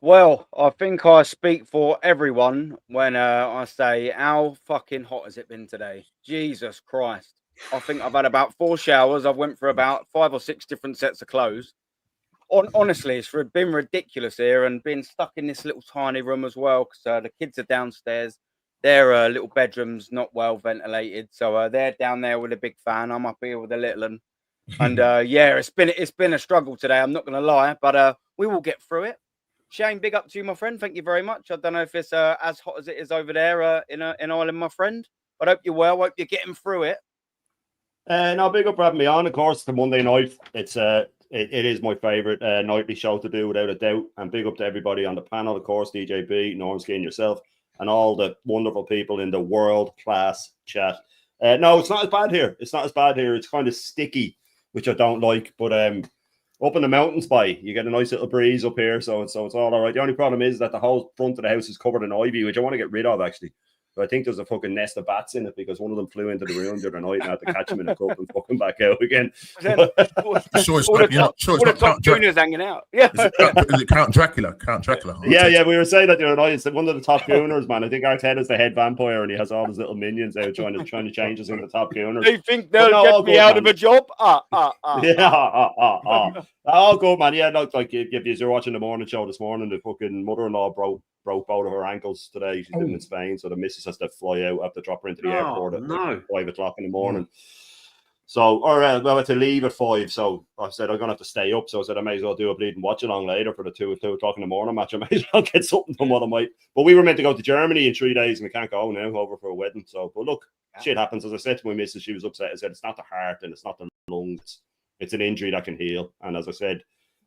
Well, I think I speak for everyone when I say, how fucking hot has it been today? Jesus Christ. I think I've had about 4 showers. I've went through about 5 or 6 different sets of clothes. Honestly, been ridiculous here, and being stuck in this little tiny room as well, because the kids are downstairs. Their little bedroom's not well ventilated, so they're down there with a big fan. I'm up here with a little one. And yeah, it's been a struggle today. I'm not going to lie, but we will get through it. Shane, big up to you, my friend. Thank you very much. I don't know if it's as hot as it is over there in Ireland, my friend. But I hope you're well. I hope you're getting through it. No, big up for having me on. Of course, the Monday night. It is my favourite nightly show to do, without a doubt. And big up to everybody on the panel, of course, DJB, Normski, and yourself, and all the wonderful people in the world-class chat. No, it's not as bad here. It's not as bad here. It's kind of sticky, which I don't like. But up in the mountains, you get a nice little breeze up here, so it's all right. The only problem is that the whole front of the house is covered in ivy, which I want to get rid of, actually. But I think there's a fucking nest of bats in it because one of them flew into the room the other night and I had to catch him in a cup and fucking back out again. Sure, it's not. Sure, it's not. Junior's hanging out. Yeah. Is it Count Dracula? Count Dracula. Yeah. We were saying that the other night. It's one of the top gooners, man. I think Arteta's the head vampire, and he has all his little minions out trying to change us into the top gooners. Do you think they'll get me out of a job? Yeah. Oh, good, man. Yeah, no, like if you're watching the morning show this morning, the fucking mother-in-law broke both of her ankles today. She's living in Spain, so the missus has to fly out. I have to drop her into the airport at 5 o'clock in the morning. So, I had to leave at 5. So I said I'm gonna have to stay up. So I said I may as well do a bleeding watch along later for the 2 o'clock in the morning match. I may as well get something done while I might. But we were meant to go to Germany in 3 days, and we can't go now over for a wedding. So, but look, shit happens. As I said to my missus, she was upset. I said it's not the heart and it's not the lungs. It's an injury that can heal. And as I said,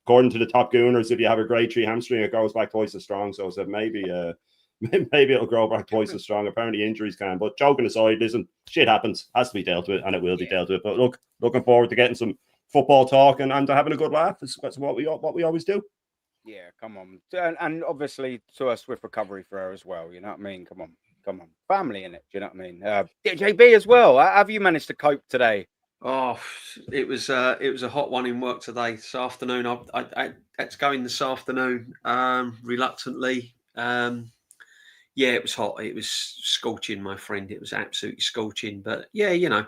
according to the top gooners, if you have a grade 3 hamstring, it goes back twice as strong. So I said maybe it'll grow back twice as strong. Apparently injuries can. But joking aside, listen, shit happens. Has to be dealt with, and it will be dealt with. But look, looking forward to getting some football talk and having a good laugh. That's what we always do. Yeah, come on. And obviously to a swift recovery for her as well. You know what I mean? Come on. Family in it. Do you know what I mean? JB as well. Have you managed to cope today? Oh, it was a hot one in work today. This afternoon, I had to go in this afternoon, reluctantly. Yeah, it was hot. It was scorching, my friend. It was absolutely scorching. But yeah,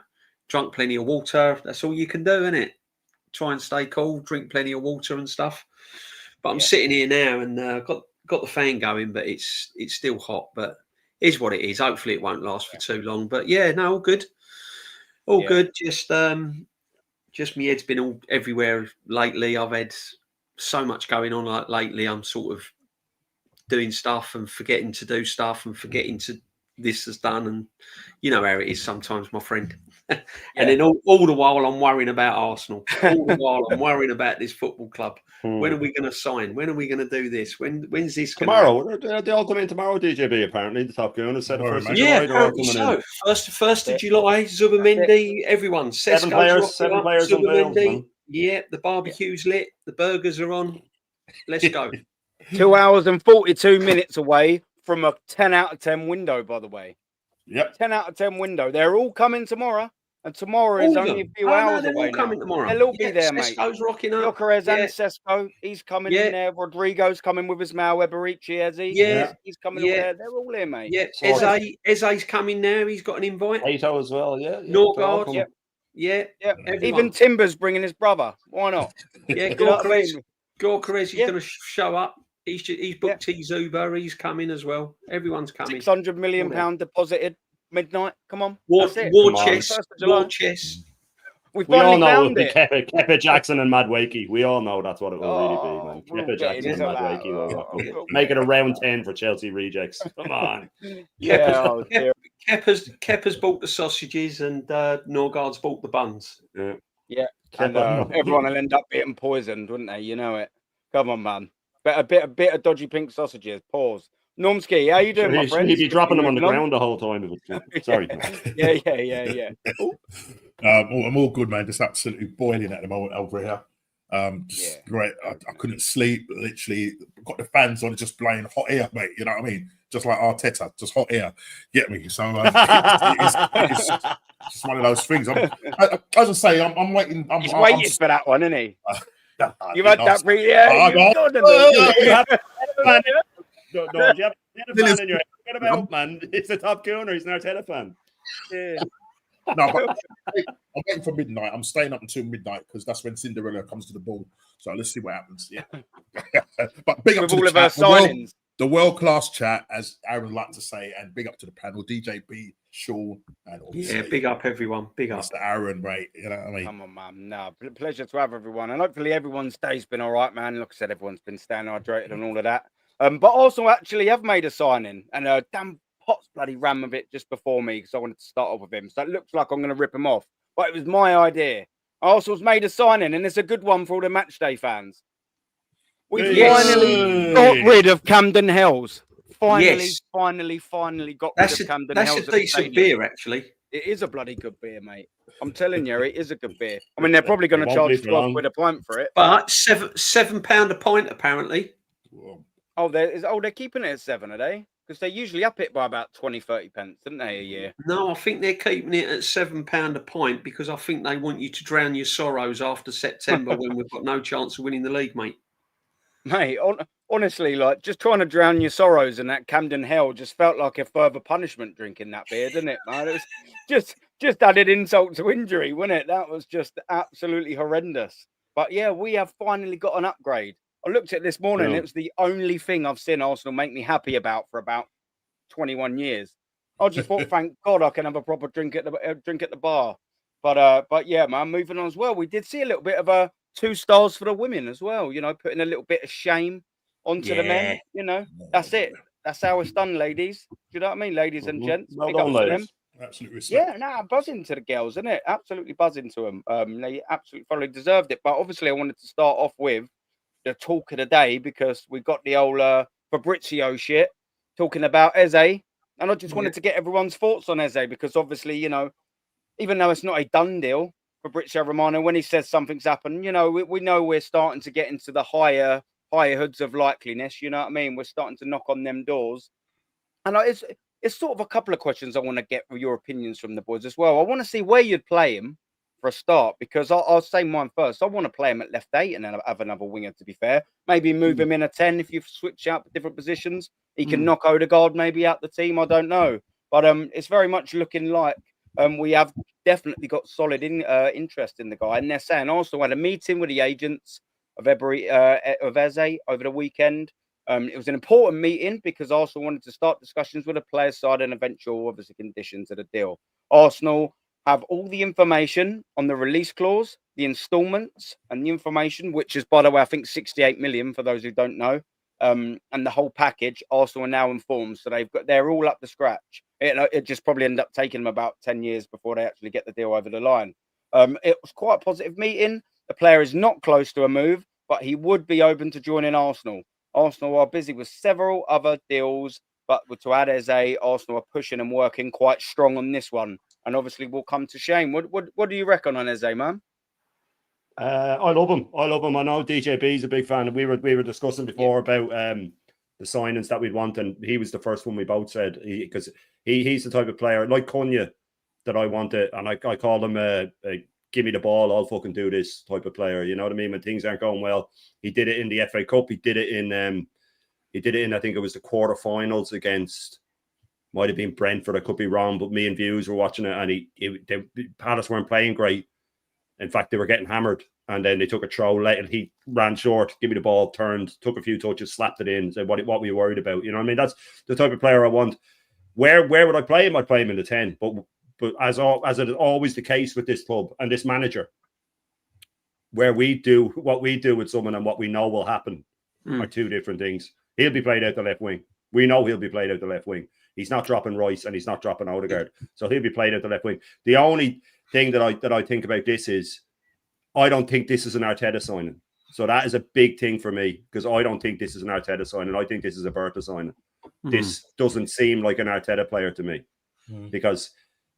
drunk plenty of water. That's all you can do, isn't it? Try and stay cool, drink plenty of water and stuff. But I'm sitting here now and got the fan going, but it's still hot. But it is what it is. Hopefully, it won't last for too long. But yeah, no, all good. All good. Just my head's been all everywhere lately. I've had so much going on lately. I'm sort of doing stuff and forgetting to do stuff and forgetting to this is done. And you know how it is sometimes, my friend. And then all the while I'm worrying about Arsenal. All the while I'm worrying about this football club. When are we going to sign? When are we going to do this? When's this tomorrow? They all come in tomorrow, DJB, apparently. The top gun has said the 1st of July. Apparently so. First of July, Zubamendi, everyone. Cesco, 7 players on Zubamendi. Yeah, the barbecue's lit. The burgers are on. Let's go. 2 hours and 42 minutes away from a 10 out of 10 window, by the way. Yep. 10 out of 10 window. They're all coming tomorrow. And tomorrow is only a few hours away. All coming tomorrow. They'll all be there, mate. Cesco's rocking up. Gawkarez and Cesco. He's coming in there. Rodrigo's coming with Ismail Eberici, has he? Yeah. He's coming over there. They're all here, mate. Yeah. Eze's coming now. He's got an invite. Ato as well, yeah. Norgard. Yeah. Even Timber's bringing his brother. Why not? Yeah, Gawkarez is going to show up. He's booked his Uber. He's coming as well. Everyone's coming. £600 million deposited. Midnight. Come on. War chess. We all know found it. Kepa Jackson and Mad Wakey. We all know that's what it will really be, man. Kepa Jackson and Mad Wakey will make it a round 10 for Chelsea rejects. Come on. Kepa's bought the sausages and Norgard's bought the buns. Yeah. And everyone will end up getting poisoned, wouldn't they? You know it. Come on, man. A bit of dodgy pink sausages. Pause. Normski, how you doing, my friend? He'd be dropping them on the ground the whole time. Sorry. Yeah. I'm all good, man. Just absolutely boiling at the moment over here. Great. I couldn't sleep. Literally got the fans on, just blowing hot air, mate. You know what I mean? Just like Arteta, just hot air. Get me? So it's just one of those things. As I say, I'm waiting. He's waiting for that one, isn't he? You've had that Man, no, you have a fan in your head. Forget about, man. It's the top corner. He's an Arteta fan. Yeah. No, but I'm waiting for midnight. I'm staying up until midnight because that's when Cinderella comes to the ball. So let's see what happens. Yeah. But big up With to all the of our chat, signings. the world-class chat, as Aaron liked to say, and big up to the panel, DJB, Sean, and obviously, big up everyone. Big up. Mr. Aaron, right? You know what I mean? Come on, man. No, pleasure to have everyone. And hopefully everyone's day's been all right, man. Like I said, everyone's been staying hydrated and all of that. But also actually have made a signing. And Dan Potts bloody ran with it just before me because I wanted to start off with him. So it looks like I'm going to rip him off. But it was my idea. Arsenal's made a signing, and it's a good one for all the matchday fans. We've finally got rid of Camden Hells. Finally got rid of Camden Hells. That's a decent beer, actually. It is a bloody good beer, mate. I'm telling you, it is a good beer. I mean, they're probably going to charge 12 quid a pint for it. But £7 a pint, apparently. Oh, they're keeping it at 7, are they? Because they usually up it by about 20, 30 pence, didn't they, a year? No, I think they're keeping it at £7 a pint because I think they want you to drown your sorrows after September when we've got no chance of winning the league, mate. Mate, honestly, like, just trying to drown your sorrows in that Camden Hell just felt like a further punishment drinking that beer, didn't it, man? It was just added insult to injury, wasn't it? That was just absolutely horrendous. But yeah, we have finally got an upgrade. I looked at it this morning. Yeah. It was the only thing I've seen Arsenal make me happy about for about 21 years. I just thought, thank God, I can have a proper drink at the bar. But yeah, man, moving on as well. We did see a little bit of a 2 stars for the women as well. You know, putting a little bit of shame onto the men. You know, that's it. That's how it's done, ladies. Do you know what I mean, ladies and gents? Well done, ladies. Absolutely respect. Yeah, nah, buzzing to the girls, isn't it? Absolutely buzzing to them. They absolutely thoroughly deserved it. But obviously, I wanted to start off with the talk of the day because we got the old Fabrizio shit talking about Eze, and I just wanted to get everyone's thoughts on Eze because obviously, you know, even though it's not a done deal, Fabrizio Romano, when he says something's happened, you know, we know we're starting to get into the higher hoods of likeliness. You know what I mean? We're starting to knock on them doors, and it's sort of a couple of questions I want to get your opinions from the boys as well. I want to see where you'd play him for a start, because I'll say mine first. I want to play him at left 8 and then have another winger, to be fair. Maybe move him in a 10 if you switch out different positions. He can knock Odegaard maybe out the team. I don't know. But it's very much looking like we have definitely got solid interest in the guy. And they're saying also had a meeting with the agents of Eze over the weekend. It was an important meeting because Arsenal wanted to start discussions with the player side and eventual, obviously, conditions of the deal. Arsenal have all the information on the release clause, the installments, and the information, which is, by the way, I think 68 million for those who don't know, and the whole package. Arsenal are now informed, so they're all up to scratch. It just probably ended up taking them about 10 years before they actually get the deal over the line. It was quite a positive meeting. The player is not close to a move, but he would be open to joining Arsenal. Arsenal are busy with several other deals, but to add Eze, Arsenal are pushing and working quite strong on this one. And obviously, we'll come to Shane. What do you reckon on Eze, man? I love him. I know DJB is a big fan. We were discussing before about the signings that we'd want, and he was the first one we both said because he's the type of player like Cunha that I wanted, and I call him a give me the ball, I'll fucking do this type of player. You know what I mean? When things aren't going well, he did it in the FA Cup. He did it in I think it was the quarterfinals against. Might have been Brentford. I could be wrong, but me and Views were watching it, and Palace weren't playing great. In fact, they were getting hammered, and then they took a throw late, and he ran short, give me the ball, turned, took a few touches, slapped it in, said, "What were you worried about?" You know what I mean? That's the type of player I want. Where would I play him? I'd play him in the 10. But as it is always the case with this club and this manager, where we do what we do with someone and what we know will happen are two different things. He'll be played out the left wing. We know he'll be played out the left wing. He's not dropping Rice and he's not dropping Odegaard. So he'll be played at the left wing. The only thing that I think about this is I don't think this is an Arteta signing. So that is a big thing for me because I don't think this is an Arteta signing. I think this is a Berta signing. This doesn't seem like an Arteta player to me because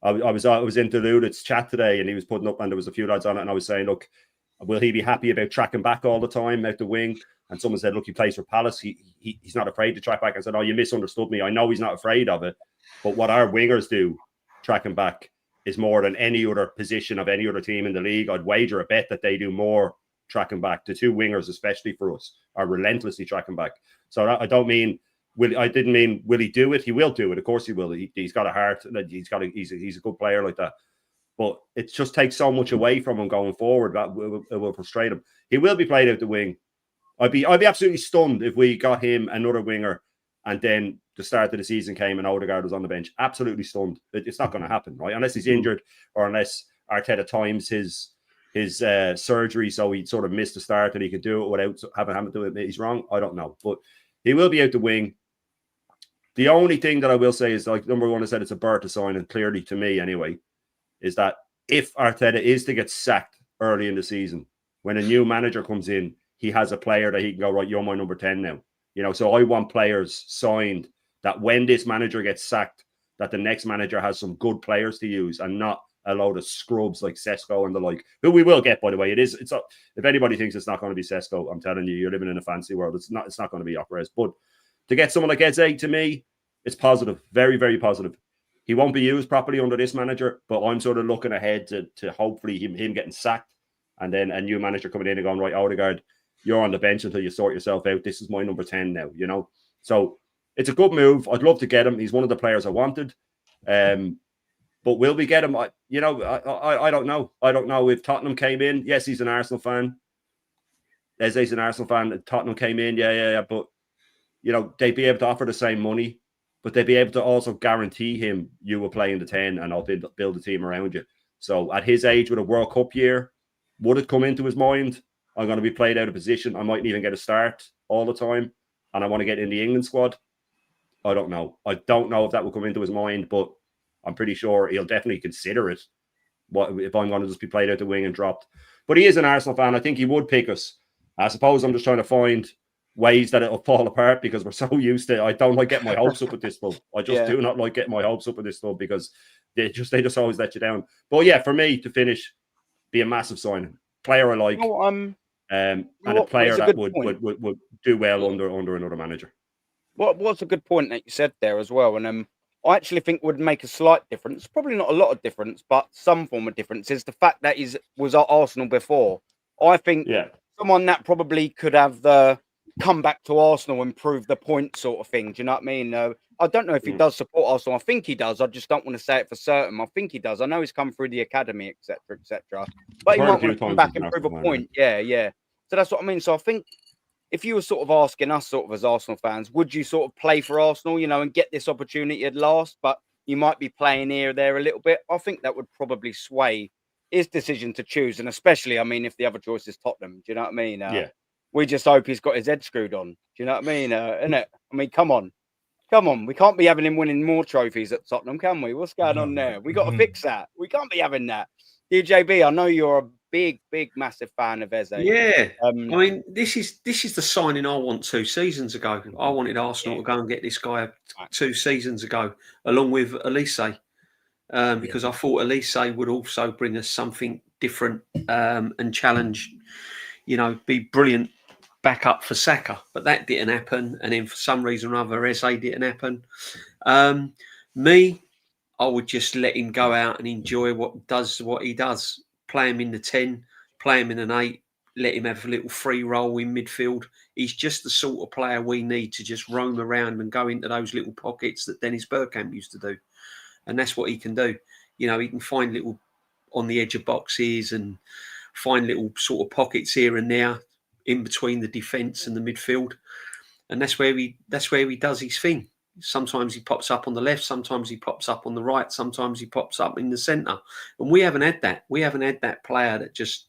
I was in Deluded's chat today and he was putting up and there was a few lads on it and I was saying, look, will he be happy about tracking back all the time out the wing? And someone said, look, he plays for Palace. He's not afraid to track back. I said, oh, you misunderstood me. I know he's not afraid of it. But what our wingers do, tracking back, is more than any other position of any other team in the league. I'd wager a bet that they do more tracking back. The two wingers, especially for us, are relentlessly tracking back. So I don't mean I didn't mean will he do it? He will do it. Of course he will. He's got a heart. He's a good player like that. But it just takes so much away from him going forward that it will frustrate him. He will be played out the wing. I'd be absolutely stunned if we got him another winger and then the start of the season came and Odegaard was on the bench. Absolutely stunned. It's not going to happen, right? Unless he's injured or unless Arteta times his surgery so he sort of missed the start and he could do it without having to do it. He's wrong. I don't know. But he will be out the wing. The only thing that I will say is, like number one, I said it's a Berta sign, and clearly to me anyway, is that if Arteta is to get sacked early in the season, when a new manager comes in, he has a player that he can go, right, you're my number 10 now. You know, so I want players signed that when this manager gets sacked, that the next manager has some good players to use and not a load of scrubs like Cesco and the like, who we will get, by the way. It's if anybody thinks it's not going to be Cesco, I'm telling you, you're living in a fancy world. It's not going to be Gawkarez. But to get someone like Eze, to me, it's positive. Very, very positive. He won't be used properly under this manager, but I'm sort of looking ahead to hopefully him getting sacked and then a new manager coming in and going, right, Odegaard, you're on the bench until you sort yourself out. This is my number 10 now, you know? So it's a good move. I'd love to get him. He's one of the players I wanted. But will we get him? I don't know. I don't know if Tottenham came in. Yes, he's an Arsenal fan. Eze's an Arsenal fan. Tottenham came in. Yeah. But, you know, they'd be able to offer the same money, but they'd be able to also guarantee him you will play in the 10 and I'll build a team around you. So at his age with a World Cup year, would it come into his mind? I'm going to be played out of position. I mightn't even get a start all the time. And I want to get in the England squad. I don't know. I don't know if that will come into his mind, but I'm pretty sure he'll definitely consider it. What if I'm going to just be played out the wing and dropped? But he is an Arsenal fan. I think he would pick us. I suppose I'm just trying to find ways that it'll fall apart because we're so used to it. I don't like getting my hopes up with this club. I just do not like getting my hopes up with this club because they just always let you down. But yeah, for me to finish, be a massive signing. Player I like. And a player that would do well under another manager. What's a good point that you said there as well? And I actually think would make a slight difference, probably not a lot of difference, but some form of difference is the fact that he was at Arsenal before. I think someone that probably could have the come back to Arsenal and prove the point sort of thing. Do you know what I mean? I don't know if he does support Arsenal. I think he does. I just don't want to say it for certain. I think he does. I know he's come through the academy, etc., etc. But he might want to come back and prove a point. Yeah. So that's what I mean. So I think if you were sort of asking us sort of as Arsenal fans, would you sort of play for Arsenal, you know, and get this opportunity at last, but you might be playing here or there a little bit? I think that would probably sway his decision to choose. And especially, I mean, if the other choice is Tottenham, do you know what I mean? We just hope he's got his head screwed on. Do you know what I mean? Innit? I mean, come on. We can't be having him winning more trophies at Tottenham, can we? What's going on there? We got to fix that. We can't be having that. DJB, I know you're a big, massive fan of Eze. Yeah. I mean, this is the signing I want 2 seasons ago. I wanted Arsenal to go and get this guy 2 seasons ago, along with Elise, because I thought Elise would also bring us something different and challenge, you know, be brilliant backup for Saka. But that didn't happen. And then for some reason or other, Eze didn't happen. I would just let him go out and enjoy what he does. Play him in the 10, play him in an 8, let him have a little free roll in midfield. He's just the sort of player we need to just roam around and go into those little pockets that Dennis Bergkamp used to do. And that's what he can do. You know, he can find little on the edge of boxes and find little sort of pockets here and there in between the defence and the midfield. And that's where he does his thing. Sometimes he pops up on the left, sometimes he pops up on the right, sometimes he pops up in the centre. And we haven't had that. We haven't had that player that just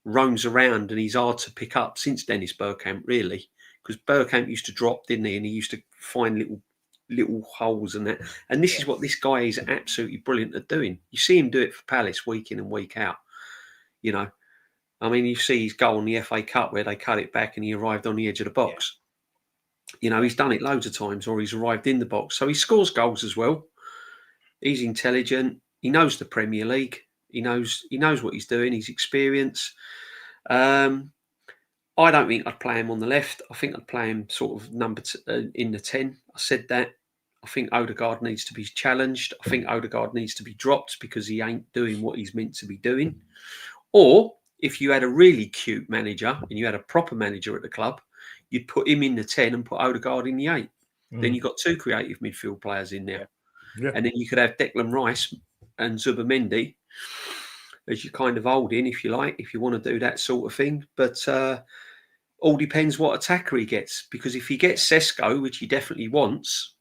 roams around and he's hard to pick up since Dennis Bergkamp, really. Because Bergkamp used to drop, didn't he? And he used to find little holes and that. And this is what this guy is absolutely brilliant at doing. You see him do it for Palace week in and week out. You know, I mean, you see his goal in the FA Cup where they cut it back and he arrived on the edge of the box. You know, he's done it loads of times, or he's arrived in the box. So he scores goals as well. He's intelligent. He knows the Premier League. He knows what he's doing. He's experienced. I don't think I'd play him on the left. I think I'd play him sort of in the 10. I said that. I think Odegaard needs to be challenged. I think Odegaard needs to be dropped because he ain't doing what he's meant to be doing. Or if you had a really cute manager and you had a proper manager at the club, you'd put him in the 10 and put Odegaard in the 8. Then you've got 2 creative midfield players in there. Yeah. And then you could have Declan Rice and Zubamendi as your kind of holding, if you like, if you want to do that sort of thing. But all depends what attacker he gets. Because if he gets Cesco, which he definitely wants,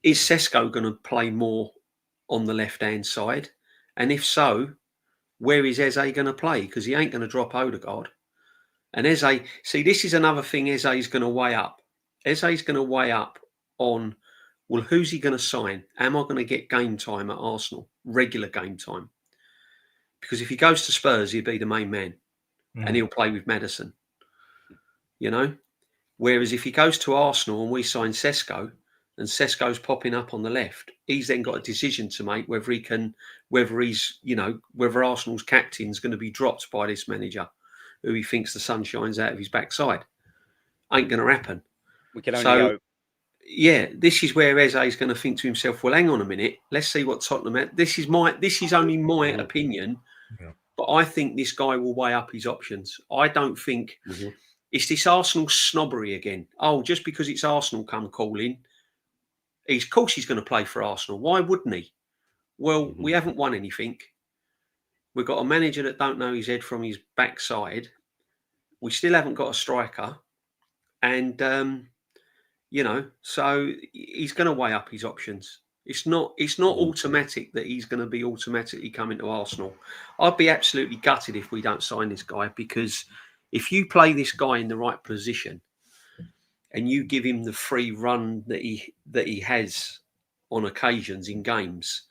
is Cesco going to play more on the left-hand side? And if so, where is Eze going to play? Because he ain't going to drop Odegaard. And Eze, see, this is another thing Eze is going to weigh up. Eze is going to weigh up on, well, who's he going to sign? Am I going to get game time at Arsenal? Regular game time? Because if he goes to Spurs, he'll be the main man. And he'll play with Maddison. You know? Whereas if he goes to Arsenal and we sign Cesco, and Cesco's popping up on the left, he's then got a decision to make whether whether Arsenal's captain's going to be dropped by this manager, who he thinks the sun shines out of his backside. Ain't going to happen. We can only hope. Yeah, this is where Eze is going to think to himself, well, hang on a minute, let's see what Tottenham had. This is only my opinion, but I think this guy will weigh up his options. I don't think it's this Arsenal snobbery again. Oh, just because it's Arsenal come calling, of course he's going to play for Arsenal. Why wouldn't he? Well, we haven't won anything. We've got a manager that don't know his head from his backside. We still haven't got a striker. And, so he's going to weigh up his options. It's not automatic that he's going to be automatically coming to Arsenal. I'd be absolutely gutted if we don't sign this guy, because if you play this guy in the right position and you give him the free run that he has on occasions in games,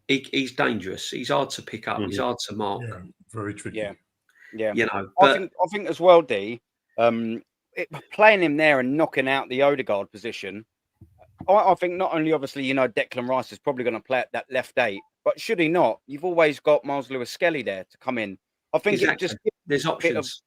he's dangerous. He's hard to pick up. He's hard to mark. Yeah, very tricky. Yeah. But I think as well, D, playing him there and knocking out the Odegaard position, I think not only obviously, Declan Rice is probably going to play at that left 8, but should he not, you've always got Miles Lewis-Skelly there to come in. I think exactly. it just there's options.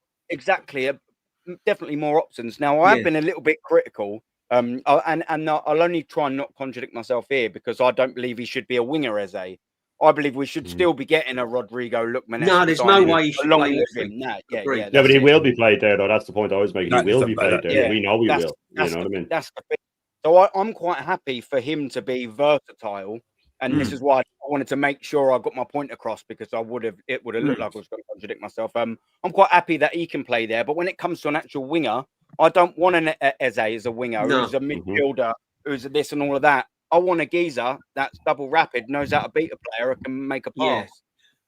Definitely more options. Now, I have been a little bit critical, and I'll only try and not contradict myself here, because I don't believe he should be a winger, Eze. I believe we should still be getting a Rodrigo Lookman. No, there's no way he should play with him. Yeah, but he will be played there, though. That's the point I was making. He will be played there. We know he will. You know what I mean? That's the thing. So I'm quite happy for him to be versatile. And this is why I wanted to make sure I got my point across, because it would have looked like I was going to contradict myself. I'm quite happy that he can play there. But when it comes to an actual winger, I don't want an Eze as a winger, who's a midfielder, who's this and all of that. I want a geezer that's double rapid, knows how to beat a player, and can make a pass.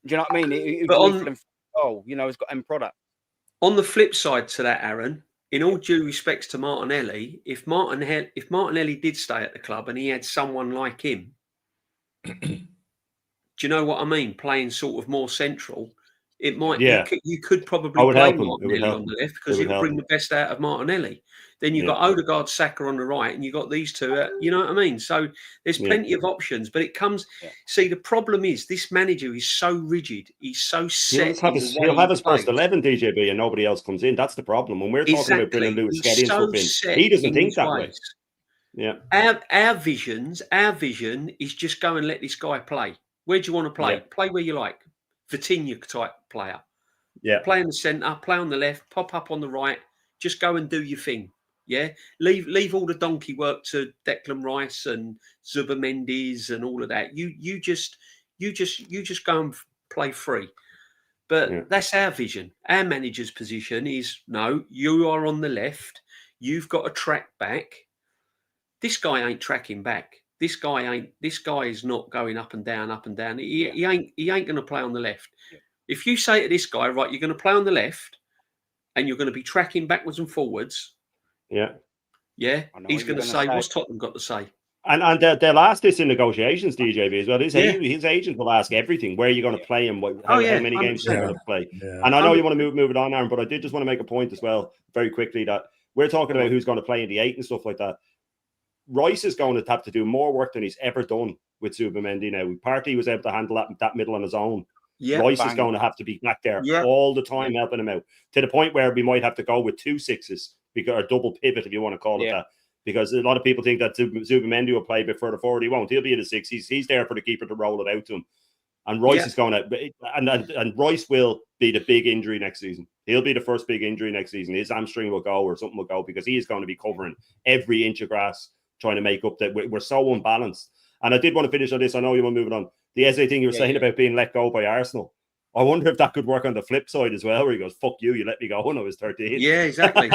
Yeah. Do you know what I mean? He's got end product. On the flip side to that, Aaron, in all due respects to Martinelli, if Martinelli did stay at the club and he had someone like him, do you know what I mean? Playing sort of more central, it might. You could probably play Martinelli on the left, because it would bring the best out of Martinelli. Then you've got Odegaard, Saka on the right, and you've got these two. You know what I mean? So there's plenty of options, but it comes. See, the problem is this manager is so rigid. He's so set. He'll have his first 11, DJB, and nobody else comes in. That's the problem. When we're talking about bringing Lewis-Skelly and stuff in, he doesn't think that way. Yeah. Our vision is just go and let this guy play. Where do you want to play? Play where you like. Vitinha type player. Yeah. Play in the centre, play on the left, pop up on the right. Just go and do your thing. Yeah. Leave all the donkey work to Declan Rice and Zubamendi's and all of that. You just go and play free. But that's our vision. Our manager's position is, no, you are on the left. You've got to track back. This guy ain't tracking back. This guy is not going up and down, up and down. He ain't going to play on the left. Yeah. If you say to this guy, right, you're going to play on the left, and you're going to be tracking backwards and forwards. Yeah. He's going to say, what's Tottenham got to say? And they'll ask this in negotiations, DJB, as well. His agent will ask everything. Where are you going to play him? How many games are you going to play? Yeah. And I know you want to move it on, Aaron, but I did just want to make a point as well, very quickly, that we're talking about who's going to play in the 8 and stuff like that. Rice is going to have to do more work than he's ever done with Zubamendi now. Partey he was able to handle that middle on his own. Yeah, Rice is going to have to be back there all the time helping him out, to the point where we might have to go with 2 6s, or a double pivot, if you want to call it that. Because a lot of people think that Zubamendi will play a bit further forward. He won't. He'll be in the 6. He's there for the keeper to roll it out to him. And Rice is going out, and Rice will be the big injury next season. He'll be the first big injury next season. His hamstring will go or something will go because he is going to be covering every inch of grass, trying to make up that we're so unbalanced. And I did want to finish on this. I know you were moving on. The Eze thing you were saying about being let go by Arsenal. I wonder if that could work on the flip side as well, where he goes, "Fuck you, you let me go when I was 13." Yeah, exactly.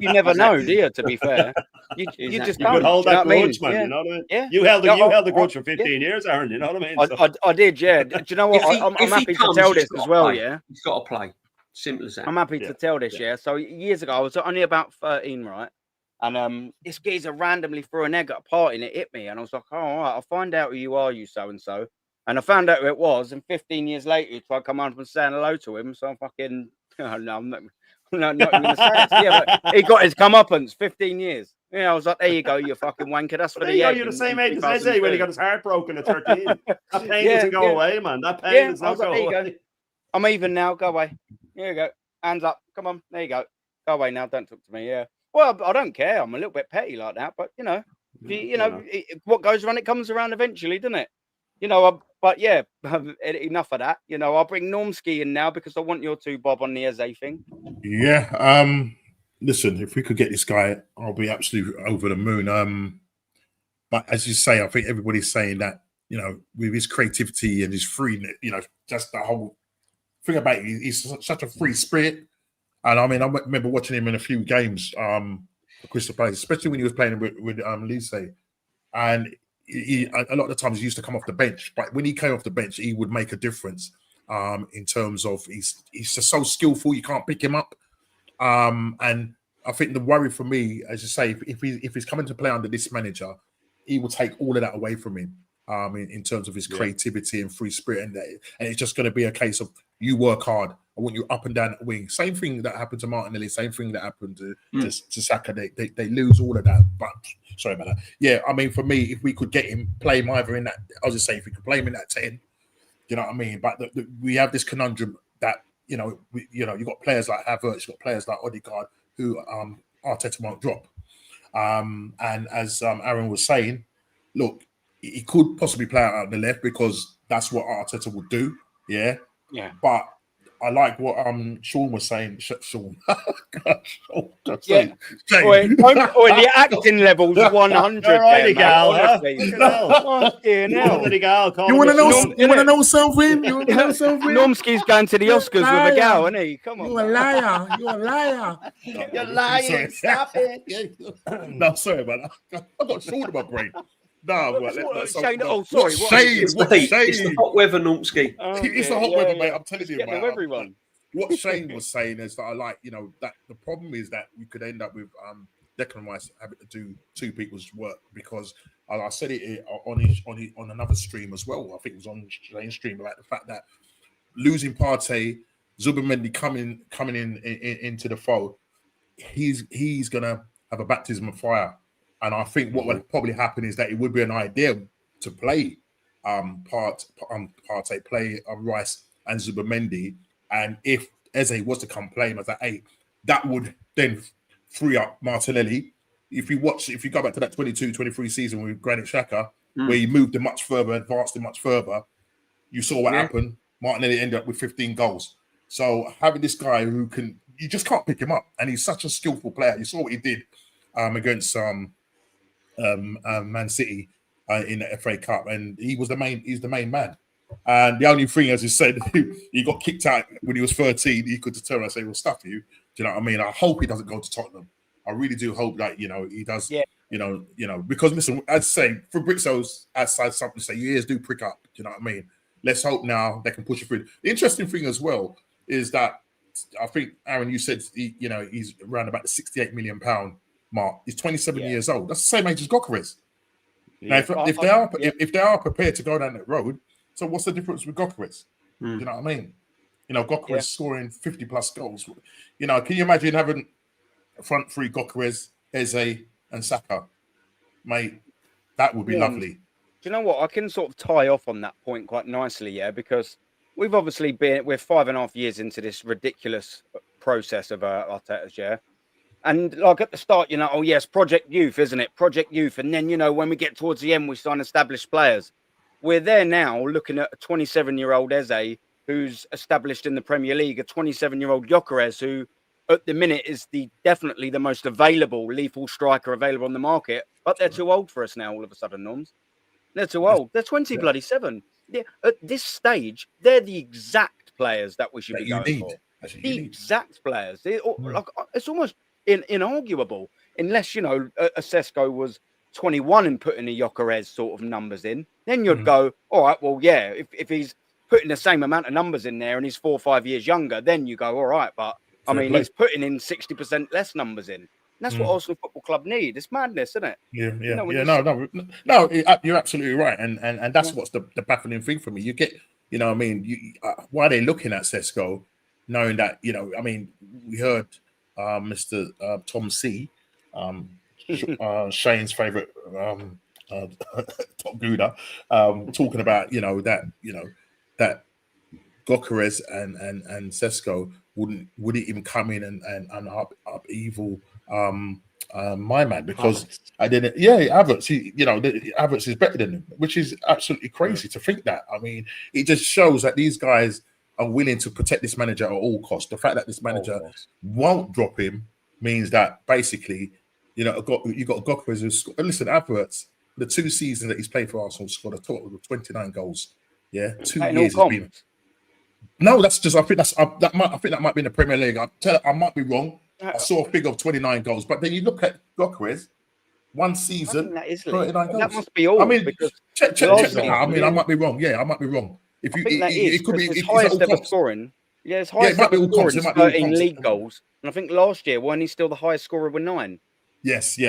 You never know, do you? To be fair, you just don't. You could hold that grudge, man. Yeah. You know what I mean? Yeah. You held the grudge for 15 years, Aaron. You know what I mean? I did, yeah. Do you know what? I'm happy to tell this as well, yeah. He's got to play. Simple as that. I'm happy to tell this, yeah. So years ago, I was only about 13, right? And this geezer randomly threw an egg at a party and it hit me. And I was like, oh, all right, I'll find out who you are, you so-and-so. And I found out who it was. And 15 years later, he tried to come on and say hello to him. So I'm fucking, no, I'm not even going to say it. Yeah, but he got his comeuppance, 15 years. Yeah, I was like, there you go, you fucking wanker. That's for the egg. You're the same age as Eze when he got his heart broken at 13. That pain doesn't go away, man. That pain does not go away. I'm even now. Go away. Here you go. Hands up. Come on. There you go. Go away now. Don't talk to me. Yeah. Well, I don't care. I'm a little bit petty like that, but you know, what goes around, it comes around eventually, doesn't it? You know, but yeah, enough of that. You know, I'll bring Normski in now because I want your two bob on the Eze thing. Yeah. Listen, if we could get this guy, I'll be absolutely over the moon. But as you say, I think everybody's saying that, you know, with his creativity and his free, you know, just the whole thing about it, he's such a free spirit. And I mean, I remember watching him in a few games, Crystal Palace, especially when he was playing with Lise. And he, a lot of the times he used to come off the bench, but when he came off the bench, he would make a difference in terms of he's just so skillful, you can't pick him up. And I think the worry for me, as you say, if he's coming to play under this manager, he will take all of that away from him in terms of his creativity and free spirit. And it's just going to be a case of you work hard. I want you up and down the wing. Same thing that happened to Martinelli. Same thing that happened to Saka. They lose all of that. But sorry about that. Yeah, I mean, for me, if we could get him, play him either in that, I was just saying, if we could play him in that 10, you know what I mean? But we have this conundrum that, you know, you've got players like Havertz, you've got players like Odegaard who Arteta won't drop. And as Aaron was saying, look, he could possibly play out on the left because that's what Arteta would do. Yeah. But I like what Sean was saying. Sean. The acting level's 100. Alrighty, gal. You want to know? You want to know something? You want to know something? Normski's going to the Oscars with a gal, isn't he? Come on. You're a liar. You're a liar. You're lying. Stop it. No, sorry about that. I got Sean in my brain. No, Shane. Oh, What sorry. shade? It's the hot weather, Normski. It's the hot weather, mate. I'm telling you, mate. Everyone. What Shane was saying is that I like, you know, that the problem is that we could end up with Declan Rice having to do two people's work because I said it on another stream as well. I think it was on Shane's stream about the fact that losing Partey, Zubimendi coming in into the fold, he's gonna have a baptism of fire. And I think what would probably happen is that it would be an idea to play Partey, play Rice and Zubimendi. And if Eze was to come play him as an 8, that would then free up Martinelli. If you go back to that 22-23 season with Granit Xhaka, where he moved him much further, advanced him much further, you saw what happened. Martinelli ended up with 15 goals. So having this guy who you just can't pick him up. And he's such a skillful player. You saw what he did against Man City in the FA Cup. And he's the main man. And the only thing, as you said, he got kicked out when he was 13. He could determine and say, well, stuff you. Do you know what I mean? I hope he doesn't go to Tottenham. I really do hope that, you know, he does, you know, because listen, I'd say Fabrizio's outside something to say, your ears do prick up. Do you know what I mean? Let's hope now they can push it through. The interesting thing as well is that I think, Aaron, you said, he's around about the £68 million mark. He's 27 years old. That's the same age as Gawkarez. Now, if they are prepared to go down that road, so what's the difference with Gawkarez? Do you know what I mean? You know, Gawkarez scoring 50 plus goals. You know, can you imagine having front three Gawkarez, Eze, and Saka? Mate, that would be lovely. Do you know what? I can sort of tie off on that point quite nicely, because we're 5.5 years into this ridiculous process of Arteta's, And like at the start, Project Youth, isn't it? Project Youth. And then, when we get towards the end, we sign established players. we're there now looking at a 27-year-old Eze who's established in the Premier League, a 27-year-old Gawkarez who at the minute is definitely the most available lethal striker available on the market, but they're too old for us now all of a sudden, Norms. They're too old. They're 27. At this stage, they're the exact players that we should be going for. The exact players. It's almost inarguable, unless, you know, a Cesco was 21 and putting a Gawkarez sort of numbers in. Then you'd go, all right, well, yeah, if he's putting the same amount of numbers in there and he's 4 or 5 years younger, then you go, all right, but I mean, he's putting in 60% less numbers in. And that's what Arsenal Football Club need. It's madness, isn't it? Yeah. No, you're absolutely right. And that's what's the baffling thing for me. You get, you know what I mean, why are they looking at Cesco, knowing that, you know, I mean, we heard Mr. Tom C, Shane's favourite top Gouda, talking about, that Gawkarez and Cesco wouldn't even come in and up evil my man, because I didn't. Yeah, Havertz. Havertz is better than him, which is absolutely crazy to think that. I mean, it just shows that these guys are willing to protect this manager at all costs. The fact that this manager won't drop him means that basically, you got Gawkarez who's listen, Havertz, the 2 seasons that he's played for Arsenal, scored a total of 29 goals. Yeah, 2 years has been. No, that's just. I think that might be in the Premier League. I might be wrong. I saw a figure of 29 goals, but then you look at Gawkarez, 1 season, 39 goals. That must be all. I mean, check that out. I mean, I might be wrong. Yeah, I might be wrong. If you, it could be his highest ever scoring. Yeah, his highest ever scoring, 13 league goals, and I think last year wasn't he still the highest scorer with 9? Yes, He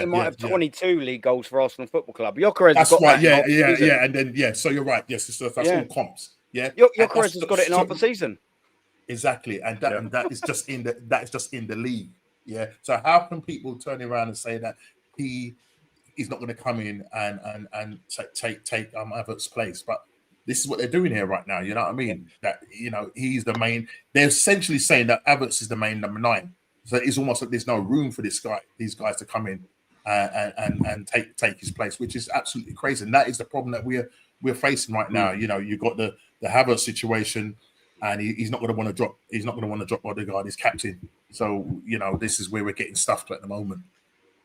might have 22 league goals for Arsenal Football Club. Gawkarez. That's right. Yeah, and then so you're right. Yes, that's all comps. Yeah, Gawkarez has got it in half a season. Exactly, and that is just in the league. Yeah. So how can people turn around and say that he's not going to come in and take Havertz's place? But this is what they're doing here right now. You know what I mean? That he's the main. They're essentially saying that Havertz is the main number 9. So it's almost like there's no room for these guys to come in and take his place, which is absolutely crazy. And that is the problem that we're facing right now. You know, you've got the Havertz situation. And he's not going to want to drop. He's not going to want to drop Rodrigo, his captain. So this is where we're getting stuffed at the moment.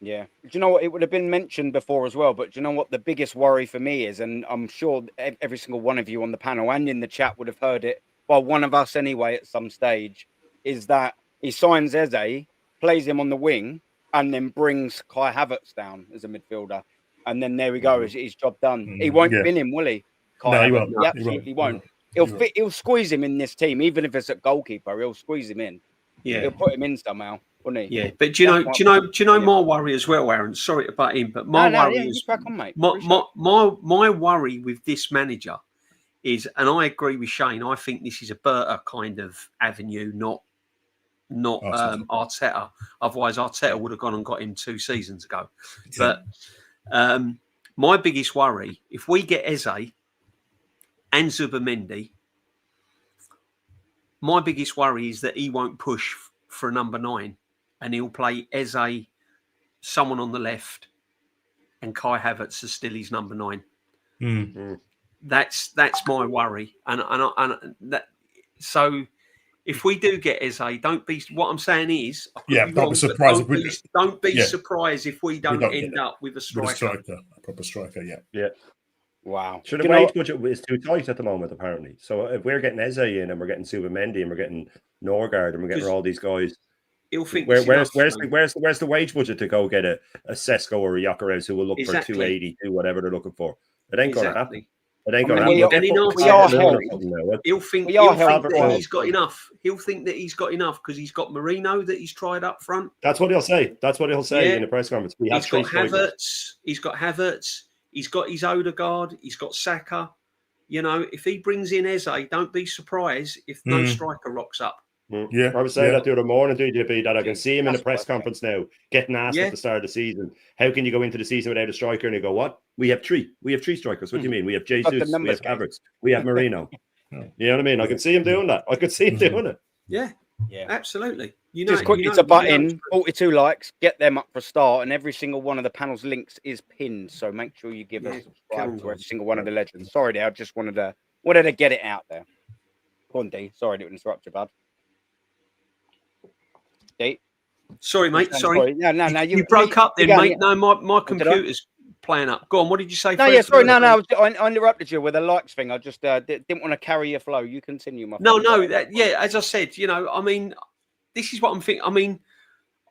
Yeah. Do you know what? It would have been mentioned before as well. But do you know what the biggest worry for me is? And I'm sure every single one of you on the panel and in the chat would have heard it. Well, one of us anyway at some stage is that he signs Eze, plays him on the wing, and then brings Kai Havertz down as a midfielder. And then there we go. His job done. He won't bin him, will he? No, he won't. He absolutely won't. He'll squeeze him in this team, even if it's at goalkeeper. He'll squeeze him in. Yeah, he'll put him in somehow, wouldn't he? Yeah, but do you know my worry as well, Aaron? Sorry to butt in, but my worry is crack on, mate. My worry with this manager is, and I agree with Shane. I think this is a Berta kind of avenue, not Arteta. Otherwise, Arteta would have gone and got him 2 seasons ago. Yeah. But my biggest worry, if we get Eze and Zubimendi, my biggest worry is that he won't push for a number 9 and he'll play Eze, someone on the left, and Kai Havertz is still his number 9. That's my worry. And that, so if we do get Eze, don't be. What I'm saying is, don't be surprised. Don't be surprised if we don't end up with a striker. A proper striker. Yeah. Wow. So the wage budget is too tight at the moment, apparently. So if we're getting Eze in and we're getting Zubimendi and we're getting Norgard and we're getting all these guys, he'll think where's the wage budget to go get a Cesco or a Gawkarez who will look for 280, whatever they're looking for? It ain't going to happen. It ain't going to happen. He'll think that he's got enough. He'll think that he's got enough because he's got Marino that he's tried up front. That's what he'll say. In the press conference. He's got Havertz. He's got his Odegaard. He's got Saka. If he brings in Eze, don't be surprised if no striker rocks up. Yeah, I was saying that the other morning, DJB, that I can see him in the press conference now getting asked at the start of the season, how can you go into the season without a striker? And they go, what? We have 3. We have 3 strikers. What do you mean? We have Jesus, we have Havertz, we have Marino. You know what I mean? I can see him doing that. I could see him doing it. Yeah, absolutely. Just quickly to butt in, 42 likes, get them up for a start, and every single one of the panel's links is pinned. So make sure you give us subscribe to every single one of the legends. Sorry, I just wanted to get it out there. Go on, D. Sorry to interrupt you, bud. D. Sorry, mate. Sorry. No. You broke up then, mate. No, my computer's playing up. Go on. What did you say? No, yeah, sorry. No. I interrupted you with a likes thing. I just didn't want to carry your flow. You continue, my friend. No. As I said, I mean, this is what I'm thinking. I mean,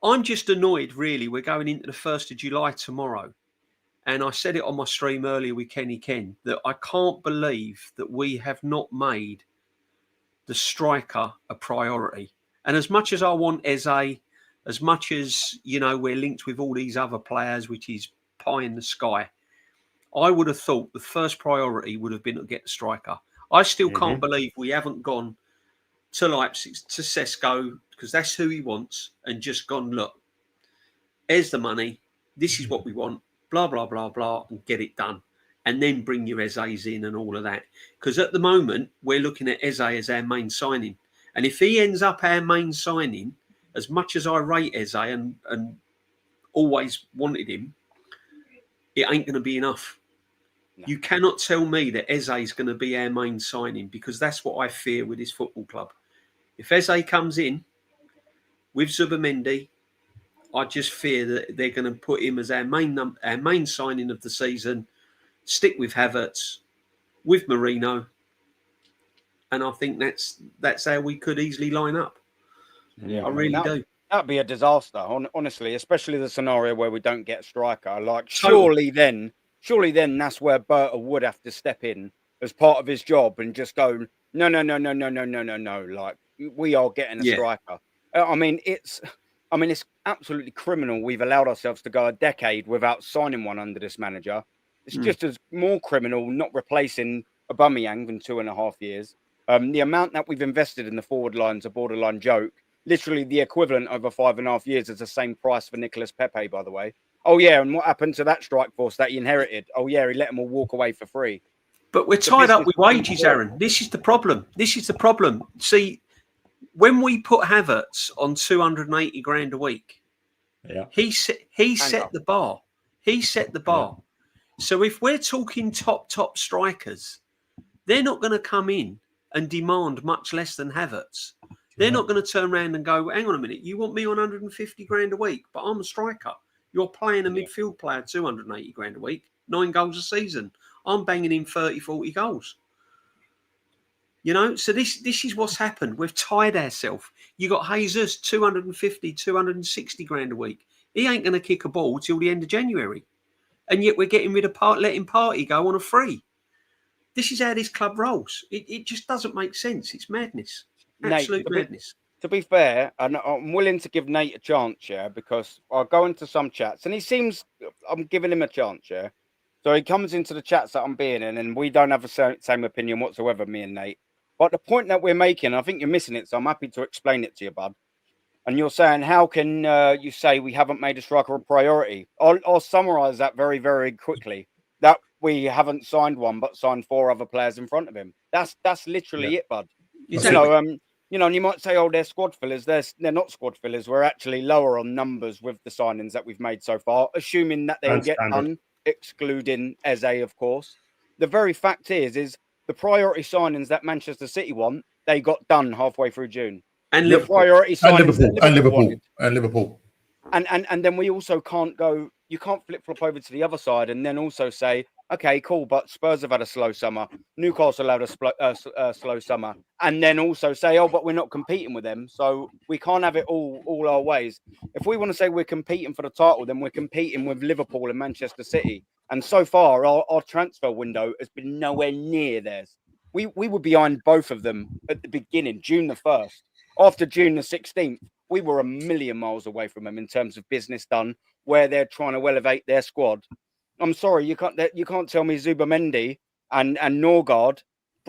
I'm just annoyed, really. We're going into the 1st of July tomorrow. And I said it on my stream earlier with Kenny Ken, that I can't believe that we have not made the striker a priority. And as much as I want Eze, as much as, we're linked with all these other players, which is pie in the sky, I would have thought the first priority would have been to get the striker. I still can't believe we haven't gone to Leipzig, to Cesco, because that's who he wants, and just gone, look, here's the money, this is what we want, blah, blah, blah, blah, and get it done. And then bring your Eze's in and all of that. Because at the moment, we're looking at Eze as our main signing. And if he ends up our main signing, as much as I rate Eze and always wanted him, it ain't going to be enough. No. You cannot tell me that Eze is going to be our main signing, because that's what I fear with this football club. If Eze comes in with Zubimendi, I just fear that they're going to put him as our main signing of the season, stick with Havertz, with Marino, and I think that's how we could easily line up. Yeah, I really do. That'd be a disaster, honestly, especially the scenario where we don't get a striker. Like, surely then that's where Berta would have to step in as part of his job and just go, no. Like, we are getting a striker. I mean, it's absolutely criminal. We've allowed ourselves to go a decade without signing one under this manager. It's just as more criminal not replacing Aubameyang than 2.5 years. The amount that we've invested in the forward line's a borderline joke. Literally the equivalent over 5.5 years is the same price for Nicolas Pepe, by the way. Oh, yeah, and what happened to that strike force that he inherited? Oh, yeah, he let them all walk away for free. But we're tied up with wages, Aaron. This is the problem. See, when we put Havertz on 280 grand a week, he set the bar. He set the bar. Yeah. So if we're talking top strikers, they're not going to come in and demand much less than Havertz. They're not going to turn around and go, hang on a minute, you want me on 150 grand a week, but I'm a striker. You're playing a midfield player 280 grand a week, 9 goals a season. I'm banging in 30, 40 goals. So this is what's happened. We've tied ourselves. You got Jesus, 250, 260 grand a week. He ain't going to kick a ball till the end of January. And yet we're getting rid of letting Party go on a free. This is how this club rolls. It just doesn't make sense. It's madness. Absolute madness. To be fair, and I'm willing to give Nate a chance, because I'll go into some chats, and I'm giving him a chance, So he comes into the chats that I'm being in, and we don't have the same opinion whatsoever, me and Nate. But the point that we're making, I think you're missing it, so I'm happy to explain it to you, bud. And you're saying, how can you say we haven't made a striker a priority? I'll summarise that very, very quickly. That we haven't signed one, but signed 4 other players in front of him. That's literally it, bud. Exactly. And you might say, oh, they're squad fillers. They're not squad fillers. We're actually lower on numbers with the signings that we've made so far, assuming that they will get done, excluding Eze, of course. The very fact is the priority signings that Manchester City want, they got done halfway through June. And Liverpool. Priority signings and Liverpool. And then we also can't go, you can't flip-flop over to the other side and then also say, okay, cool, but Spurs have had a slow summer. Newcastle had a slow summer. And then also say, oh, but we're not competing with them. So we can't have it all our ways. If we want to say we're competing for the title, then we're competing with Liverpool and Manchester City. And so far, our transfer window has been nowhere near theirs. We were behind both of them at the beginning, June the 1st. After June the 16th, we were a million miles away from them in terms of business done, where they're trying to elevate their squad. I'm sorry, you can't tell me Zubimendi and Norgard,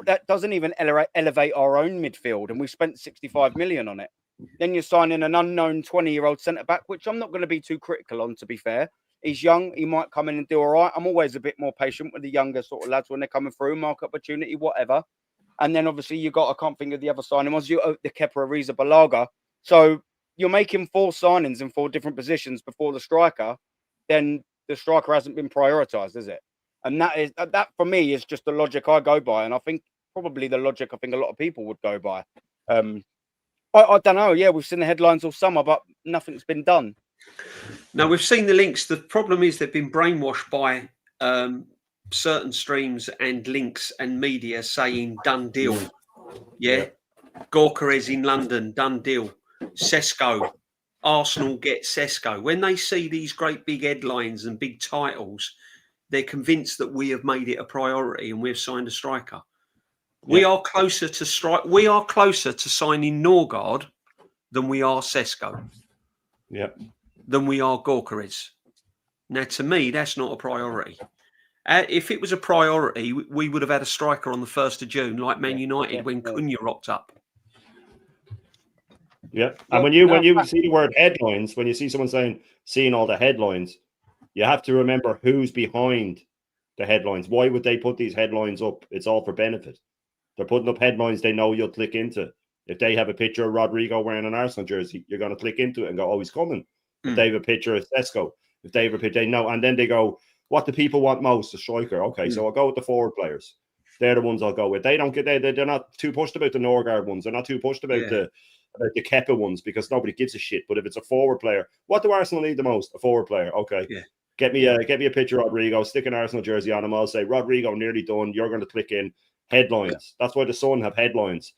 that doesn't even elevate our own midfield, and we spent 65 million on it. Then you're signing an unknown 20-year-old centre-back, which I'm not going to be too critical on, to be fair. He's young, he might come in and do all right. I'm always a bit more patient with the younger sort of lads when they're coming through, mark opportunity, whatever. And then obviously I can't think of the other signing was the Kepa Arrizabalaga. So you're making 4 signings in 4 different positions before the striker, then the striker hasn't been prioritised, is it? And that for me is just the logic I go by, and I think probably the logic I think a lot of people would go by. I don't know. Yeah, we've seen the headlines all summer, but nothing's been done. No, we've seen the links. The problem is they've been brainwashed by certain streams and links and media saying done deal. Yeah. Gawkarez in London, done deal. Cesco, Arsenal get Cesco. When they see these great big headlines and big titles, they're convinced that we have made it a priority and we've signed a striker. We are closer to We are closer to signing Norgard than we are Cesco. Yeah. Than we are Gawkarez. Now, to me, that's not a priority. If it was a priority, we would have had a striker on the 1st of June, like Man United when Cunha rocked up. Yeah, and when you see the word headlines, when you see someone seeing all the headlines, you have to remember who's behind the headlines. Why would they put these headlines up? It's all for benefit. They're putting up headlines they know you'll click into. If they have a picture of Rodrigo wearing an Arsenal jersey, you're going to click into it and go, oh, he's coming. If they have a picture of Cesco, if they have a picture, they know. And then they go, what do people want most? A striker. Okay, so I'll go with the forward players. They're the ones I'll go with. They don't get they're not too pushed about the Norgard ones. They're not too pushed about the Kepa ones because nobody gives a shit. But if it's a forward player, what do Arsenal need the most? A forward player. Okay. Yeah. Get me a picture of Rodrigo, stick an Arsenal jersey on him. I'll say, Rodrigo, nearly done. You're going to click in headlines. Yeah. That's why the Sun have headlines.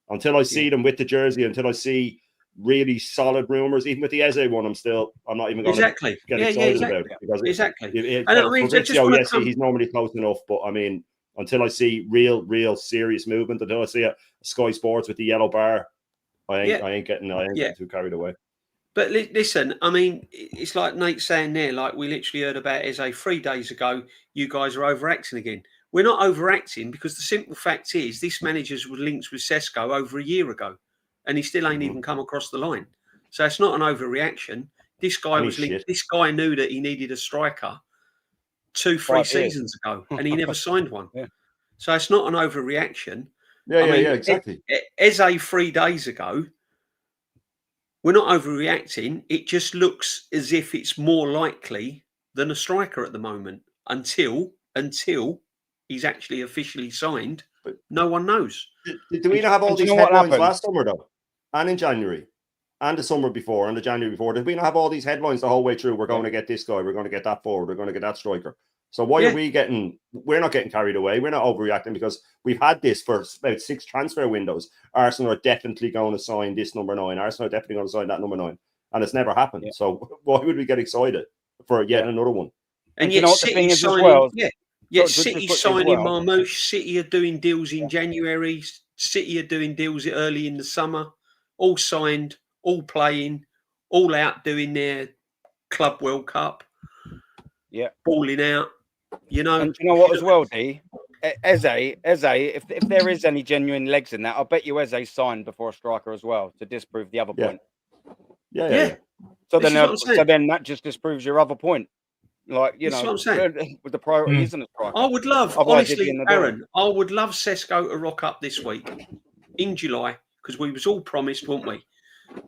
Until I see them with the jersey, until I see really solid rumours, even with the Eze one, I'm not even going to get excited about it. Because Fabrizio, he's normally close enough, but I mean, until I see real serious movement, until I see a Sky Sports with the yellow bar, I ain't getting too carried away. But listen, I mean, it's like Nate saying there, like we literally heard about Eze 3 days ago, you guys are overacting again. We're not overacting because the simple fact is this manager's linked with Cesco over a year ago and he still ain't even come across the line. So it's not an overreaction. This guy was linked. This guy knew that he needed a striker 2-3 seasons ago and he never signed one. Yeah. So it's not an overreaction. Yeah, exactly. Eze 3 days ago, we're not overreacting. It just looks as if it's more likely than a striker at the moment until he's actually officially signed. But no one knows. Do we not have all these headlines last summer, though? And in January? And the summer before? And the January before? Did we not have all these headlines the whole way through? We're going to get this guy. We're going to get that forward. We're going to get that striker. So why are we're not getting carried away. We're not overreacting because we've had this for about 6 transfer windows. Arsenal are definitely going to sign this number 9. Arsenal are definitely going to sign that number 9. And it's never happened. Yeah. So why would we get excited for yet another one? And yet City signing, City signing Marmoush. City are doing deals in January. City are doing deals early in the summer. All signed, all playing, all out doing their Club World Cup. Yeah. Balling out. You know, and you know what as well, D? Eze, if there is any genuine legs in that, I bet you Eze signed before a striker as well to disprove the other point. Yeah. So then that just disproves your other point. Like, you know, what I'm saying. With the priority isn't a striker. I would love, honestly, Aaron, I would love Cesco to rock up this week in July because we was all promised, weren't we?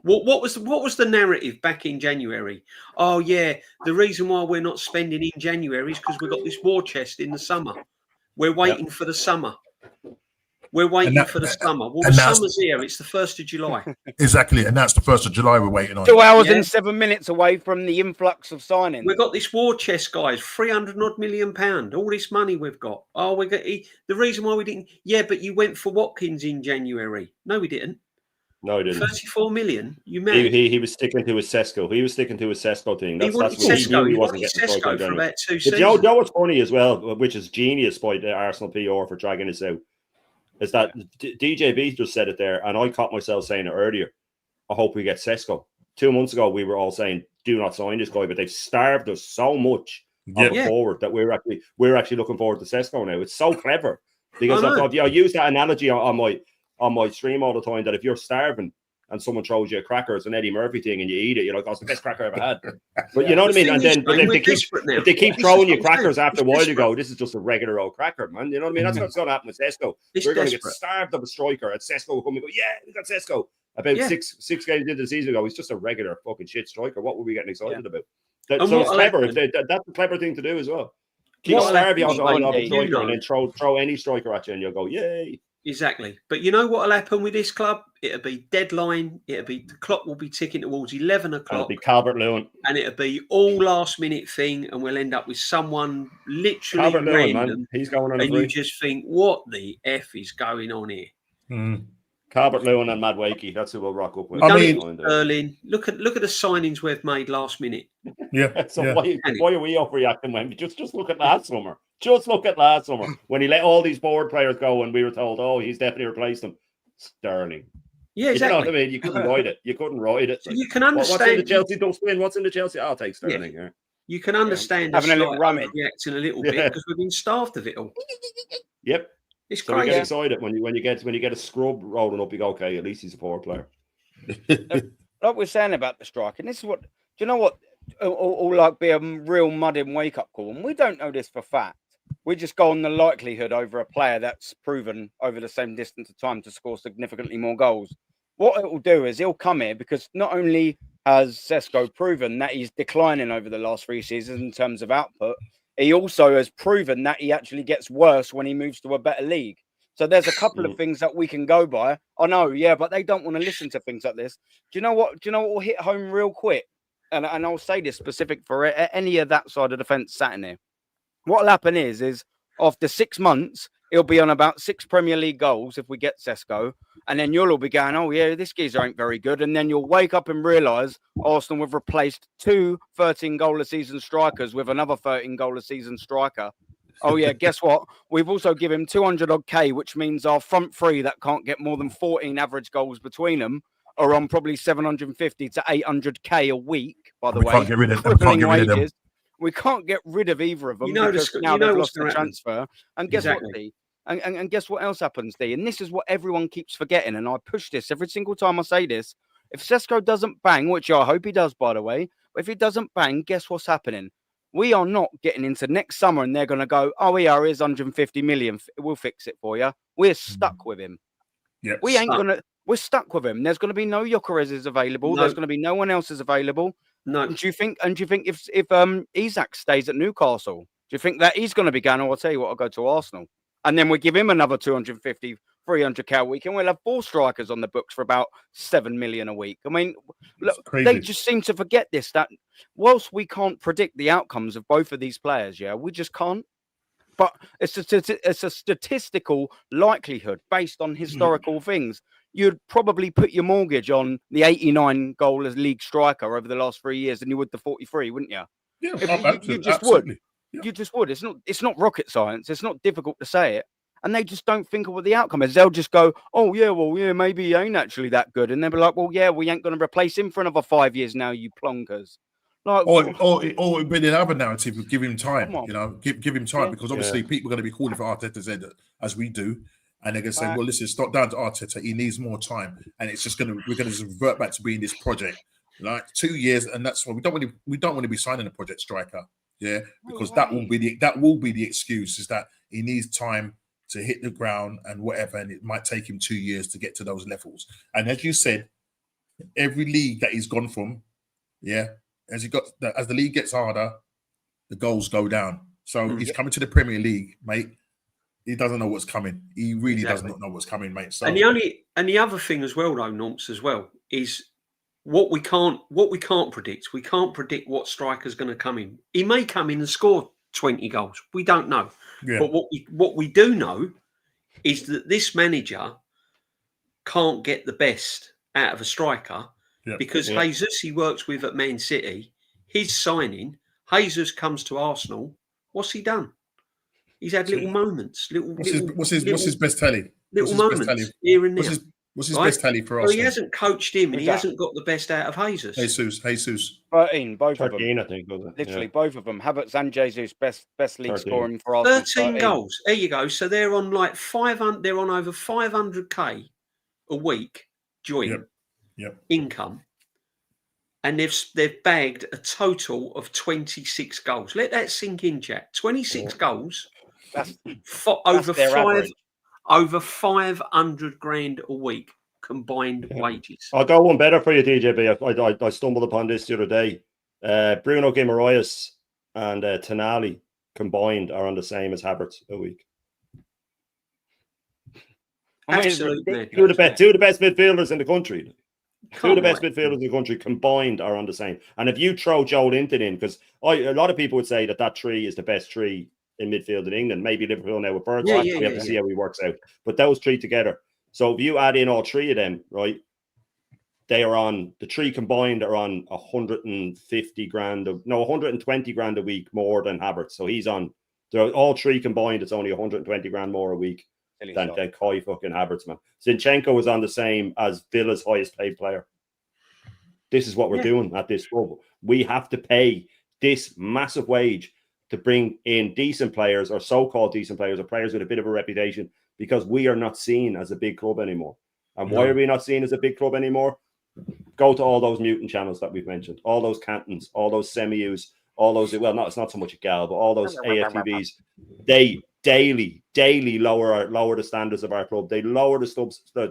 What was the narrative back in January? Oh yeah, the reason why we're not spending in January is because we've got this war chest in the summer. We're waiting for the summer. We're waiting for the summer. Well, the summer's here. It's the 1st of July. Exactly, and that's the 1st of July we're waiting on. 2 hours and 7 minutes away from the influx of signings. We've got this war chest, guys. £300 million. All this money we've got. Oh, the reason why we didn't. Yeah, but you went for Watkins in January. No, we didn't. No, he didn't. 34 million. You mad? He was sticking to his Cesco. He was sticking to his Cesco thing. He wanted Cesco. He wasn't getting Cesco for about 2 seasons. You know what's funny as well, which is genius by the Arsenal PR for dragging this out, is that DJB just said it there, and I caught myself saying it earlier. I hope we get Cesco. 2 months ago, we were all saying, "Do not sign this guy," but they've starved us so much on the forward that we're actually looking forward to Cesco now. It's so clever because I use that analogy on my stream all the time that if you're starving and someone throws you a cracker, it's an Eddie Murphy thing, and you eat it, you're like, "That's the best cracker I ever had." But you know what I mean? And then, if they keep throwing you crackers after a while, you go, "This is just a regular old cracker, man." You know what I mean? That's what's going to happen with Cesco. We're going to get starved of a striker, and Cesco will come and go, "Yeah, we got Cesco," About six games into the season ago, he's just a regular fucking shit striker. What were we getting excited about? And So it's clever. That's a clever thing to do as well. Keep starving on a striker and then throw any striker at you and you'll go, yay. Exactly. But you know what will happen with this club? It'll be deadline. The clock will be ticking towards 11 o'clock. And it'll be Calvert-Lewin. And it'll be all last minute thing. And we'll end up with someone literally Calvert-Lewin, random. man. He's going on and you just think, what the F is going on here? Calvert-Lewin and Madueke. That's who we'll rock up with. Sterling. Look at the signings we've made last minute. Yeah. So why are we overreacting when just look at last summer? Just look at last summer when he let all these forward players go and we were told, oh, he's definitely replaced them. Sterling. Yeah, exactly. You know what I mean? You couldn't ride it. So you can understand. What's in the Chelsea dustbin? What's in the Chelsea? I'll take Sterling. Yeah. You can understand having a little rummage, reacting a little bit because we've been starved of it all. Yep. It's so crazy. We get excited when you get a scrub rolling up. You go, okay, at least he's a forward player. Like we're saying about the strike, and this is what do you know? What all like be a real mudding wake up call, and we don't know this for fact. We just go on the likelihood over a player that's proven over the same distance of time to score significantly more goals. What it will do is he'll come here because not only has Cesco proven that he's declining over the last 3 seasons in terms of output, he also has proven that he actually gets worse when he moves to a better league. So there's a couple of things that we can go by. I know, yeah, but they don't want to listen to things like this. Do you know what will hit home real quick? And I'll say this specific for any of that side of the fence sat in here. What'll happen is after 6 months, he'll be on about 6 Premier League goals if we get Cesco. And then you'll all be going, oh, yeah, this geezer ain't very good. And then you'll wake up and realise Arsenal have replaced 2 13-goal-a-season strikers with another 13-goal-a-season striker. Oh, yeah, guess what? We've also given him 200-odd K, which means our front three that can't get more than 14 average goals between them are on probably 750 to 800K a week, by the way. Can't get rid of them. We can't get rid of either of them because now they've lost the transfer. And guess what, D? And guess what else happens, D? And this is what everyone keeps forgetting. And I push this every single time I say this. If Cesco doesn't bang, which I hope he does, by the way, but if he doesn't bang, guess what's happening? We are not getting into next summer and they're going to go, oh, yeah, here's 150 million. We'll fix it for you. We're stuck with him. Yep. We're stuck with him. There's going to be no Gawkarez available. No. There's going to be no one else is available. No. And do you think if Isak stays at Newcastle, do you think that he's going to be going, oh, I'll tell you what, I'll go to Arsenal. And then we give him another 250, 300K a week, and we'll have 4 strikers on the books for about 7 million a week. I mean, look, they just seem to forget this, that whilst we can't predict the outcomes of both of these players, yeah, we just can't. But it's a statistical likelihood based on historical things. You'd probably put your mortgage on the 89 goal as league striker over the last 3 years than you would the 43, wouldn't you? Yeah, you just would. Yeah. You just would. It's not rocket science. It's not difficult to say it. And they just don't think of what the outcome is. They'll just go, oh, yeah, well, yeah, maybe he ain't actually that good. And they'll be like, well, yeah, we ain't going to replace him for another 5 years now, you plonkers. Like, or it'd be another narrative, give him time, give him time, because obviously people are going to be calling for Arteta as we do. And they're going to say, well, listen, it's not down to Arteta. He needs more time. And it's just we're going to revert back to being this project. Like 2 years, and that's why we don't want to be signing a project striker. Yeah, because that will be the excuse, is that he needs time to hit the ground and whatever, and it might take him 2 years to get to those levels. And as you said, every league that he's gone from, as the league gets harder, the goals go down. So he's coming to the Premier League, mate. He doesn't know what's coming. He really does not know what's coming, mate. So, and the other thing as well, though, Nomps, as well, is what we can't predict. We can't predict what striker's going to come in. He may come in and score 20 goals. We don't know. Yeah. But what we do know is that this manager can't get the best out of a striker because Jesus, he works with at Man City, his signing, Jesus comes to Arsenal. What's he done? He's had little moments. What's his best tally? Little moments here and there. What's his best tally for Arsenal? Well, he hasn't coached him, and he hasn't got the best out of Jesus. Jesus. 13, both of them. I think, wasn't it? Literally, both of them. Havertz and Jesus, best league scoring for Arsenal. 13 goals. There you go. So they're on like 500. They're on over 500K a week joint income, and they've bagged a total of 26 goals. Let that sink in, chat. 26 goals. That's over 500 grand a week. combined wages. I'll go one better for you, DJB. I stumbled upon this the other day. Bruno Guimaraes and Tonali combined are on the same as Havertz a week. Absolutely. Two of the best midfielders in the country. Two of the best midfielders in the country combined are on the same. And if you throw Joel Linton in, because a lot of people would say that three is the best three in midfield in England. Maybe Liverpool now with Birds. We have to see how he works out. But those three together. So if you add in all three of them, right, they are on, the three combined are on 150 grand, 120 grand a week more than Havertz. So he's on, all three combined, it's only 120 grand more a week than Koi fucking Havertz, man. Zinchenko was on the same as Villa's highest paid player. This is what we're doing at this club. We have to pay this massive wage to bring in decent players, or so-called decent players, or players with a bit of a reputation, because we are not seen as a big club anymore. And why are we not seen as a big club anymore? Go to all those mutant channels that we've mentioned, all those Cantons, all those Semi-U's, all those, well, no, it's not so much a gal, but all those AFTVs, they daily lower the standards of our club. They lower the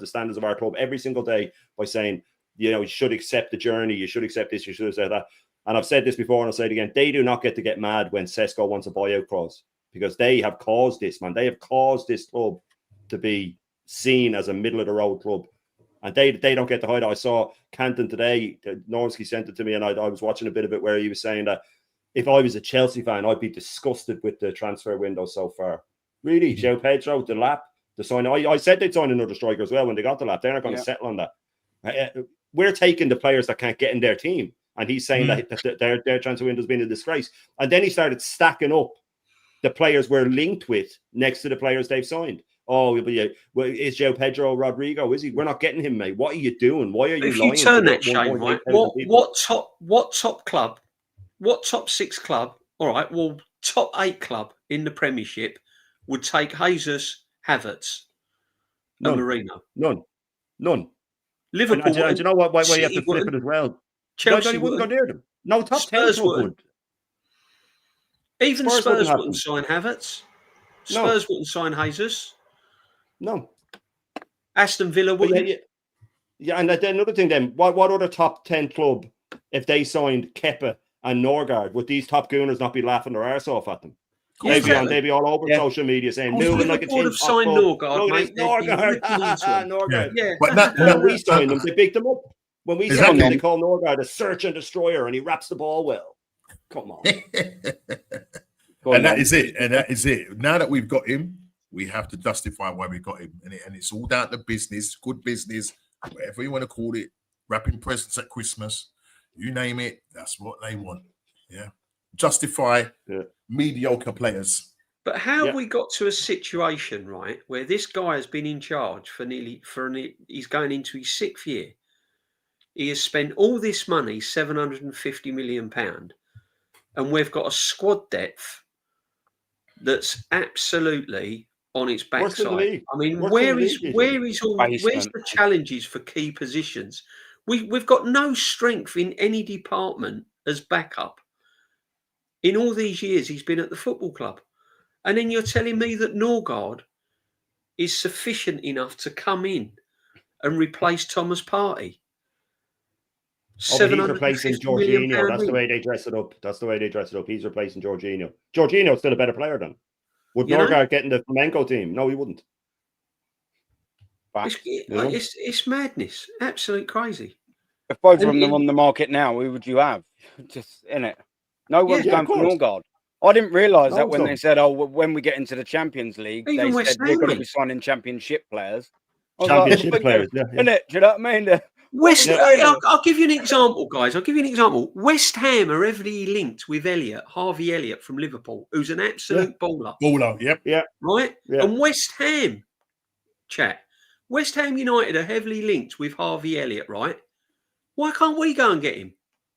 standards of our club every single day by saying, you know, you should accept the journey, you should accept this, you should accept that. And I've said this before and I'll say it again. They do not get to get mad when Cesco wants a buyout clause, because they have caused this, man. They have caused this club to be seen as a middle-of-the-road club. And they don't get to hide it. I saw Canton today. Norski sent it to me, and I was watching a bit of it where he was saying that if I was a Chelsea fan, I'd be disgusted with the transfer window so far. Really, João Pedro, the Lap, the sign. I said they'd sign another striker as well when they got the Lap. They're not going to settle on that. We're taking the players that can't get in their team. And he's saying that their transfer window has been a disgrace. And then he started stacking up the players we're linked with next to the players they've signed. Oh, well, is João Pedro Rodrigo? Is he? We're not getting him, mate. What are you doing? Why are you lying? If you turn that, Shane, right? What top club? What top 6 club? All right, well, top 8 club in the Premiership would take Jesus, Havertz, and Marino. None. Liverpool. And you know what? Why you have to flip it as well? Chelsea wouldn't go near them. No, top 10 would. Even Spurs wouldn't sign Havertz. Spurs wouldn't sign Jesus. No. Aston Villa wouldn't. Yeah, and then another thing then, what other top 10 club, if they signed Kepa and Norgard, would these top gooners not be laughing their arse off at them? They'd be all over social media saying, moving like a tin. Would have signed Norgard, mate. Norgard. Yeah. But when we signed them, they picked them up. When we signed them, they call Norgard a search and destroyer, and he wraps the ball well. Come on. That is it. Now that we've got him, we have to justify why we got him. And it's all down to business, good business, whatever you want to call it, wrapping presents at Christmas, you name it, that's what they want. Yeah. Justify mediocre players. But how have we got to a situation, right, where this guy has been in charge he's going into his 6th year. He has spent all this money, £750 million, and we've got a squad depth that's absolutely on its backside. I mean, where's the challenges for key positions? We've got no strength in any department as backup. In all these years he's been at the football club. And then you're telling me that Norgard is sufficient enough to come in and replace Thomas Partey. He's replacing Jorginho. That's the way they dress it up. He's replacing Jorginho. Jorginho's still a better player than. Would Norgard get in the Flamenco team? No, he wouldn't. It's madness. Absolute crazy. If both of them are on the market now, who would you have? Just in it. No one's going for Norgard. I didn't realise that when they said, when we get into the Champions League, they said we're going to be signing championship players. Championship players, innit? Do you know what I mean? I'll give you an example, guys. West Ham are heavily linked with Harvey Elliott from Liverpool, who's an absolute baller. Right? Yeah. And West Ham United are heavily linked with Harvey Elliott, right? Why can't we go and get him?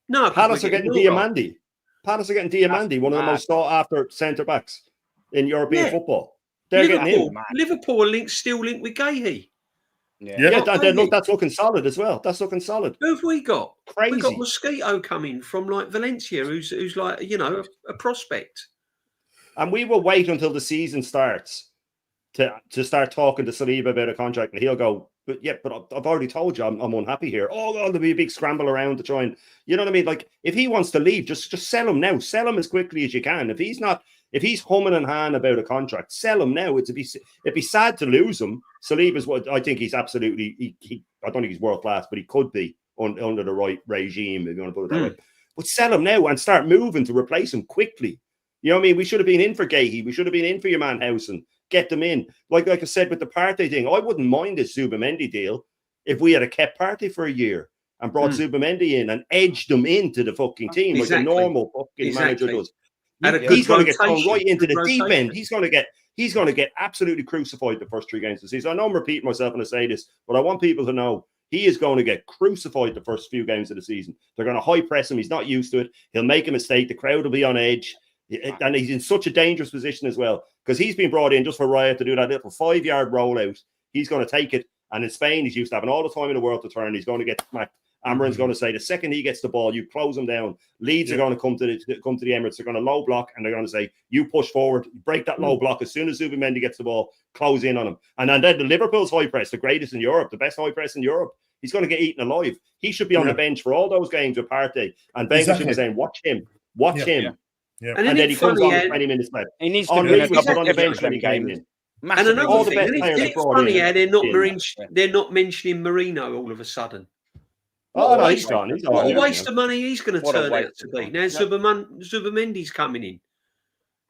No, Palace are getting Diamandi. One of the most sought-after centre-backs in European football. They're getting him. Liverpool are still linked with Gahey. That's looking solid as well. That's looking solid. Who have we got? Crazy. We've got Mosquito coming from Valencia, who's like, a prospect. And we will wait until the season starts to start talking to Saliba about a contract, and he'll go, But I've already told you I'm unhappy here. Oh, God, there'll be a big scramble around to try and, you know what I mean? Like, if he wants to leave, just sell him now. Sell him as quickly as you can. If he's humming and hawing about a contract, sell him now. It'd be sad to lose him. Saliba's what I think he's absolutely. I don't think he's world class, but he could be under the right regime, if you want to put it that way. But sell him now and start moving to replace him quickly. You know what I mean? We should have been in for Gahey. We should have been in for your man Howson. Get them in. Like I said with the Partey thing, I wouldn't mind this Zubimendi deal if we had kept Partey for a year and brought Zubimendi in and edged them into the fucking team like a normal fucking manager does. He's going to get thrown right into the deep end. He's going to get absolutely crucified the first 3 games of the season. I know I'm repeating myself when I say this, but I want people to know he is going to get crucified the first few games of the season. They're going to high press him. He's not used to it. He'll make a mistake. The crowd will be on edge. And he's in such a dangerous position as well because he's been brought in just for Raya to do that little 5-yard rollout. He's going to take it. And in Spain, he's used to having all the time in the world to turn. He's going to get smacked. Amarin's going to say the second he gets the ball, you close him down. Leeds are going to come to the Emirates. They're going to low block and they're going to say, you push forward, break that low block. As soon as Zubimendi gets the ball, close in on him. And then the Liverpool's high press, the greatest in Europe, the best high press in Europe. He's going to get eaten alive. He should be on the bench for all those games with Partey. And Wenger should be saying, watch him. Yeah. And then he comes on with 20 minutes left. He needs to be on the bench when he came in. And another thing, it's funny how they're not mentioning Merino all of a sudden. Oh, no, he's gone. What a waste of money he's going to turn out to be. Now Zubimendi's coming in.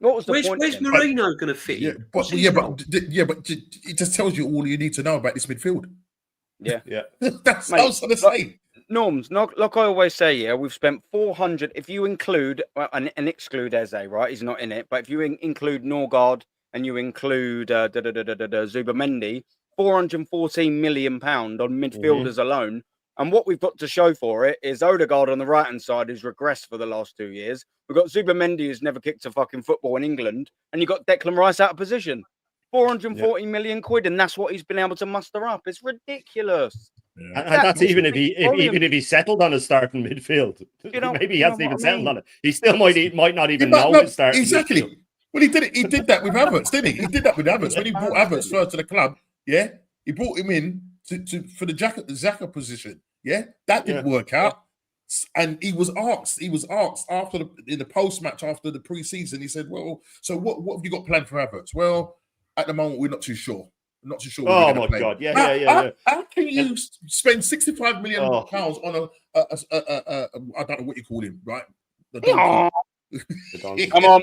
What was the point? Where's Merino going to fit in? But it just tells you all you need to know about this midfield. Yeah. That's what I was going to say. Norms, like I always say, we've spent 400. If you include and exclude Eze, right? He's not in it. But if you include Norgard and you include Zubimendi, £414 million on midfielders alone. And what we've got to show for it is Odegaard on the right-hand side, who's regressed for the last 2 years. We've got Zubimendi, who's never kicked a fucking football in England. And you've got Declan Rice out of position. 440 million quid, and that's what he's been able to muster up. It's ridiculous. Yeah. And that's even if he settled on a starting midfield. Maybe he hasn't even settled on it. He still might not even know his starting exactly. Midfield. Well, he did that with Havertz, didn't he? He did that with Havertz when he brought Havertz first to the club. Yeah, he brought him in for the Xhaka position. Yeah, that didn't work out. And he was asked after in the post match after the pre-season. He said, "Well, so what have you got planned for Havertz?" Well, at the moment, we're not too sure. I'm not too sure. Oh my God! Yeah. How can you spend £65 million on I don't know what you call him, right? The donkey. Come on.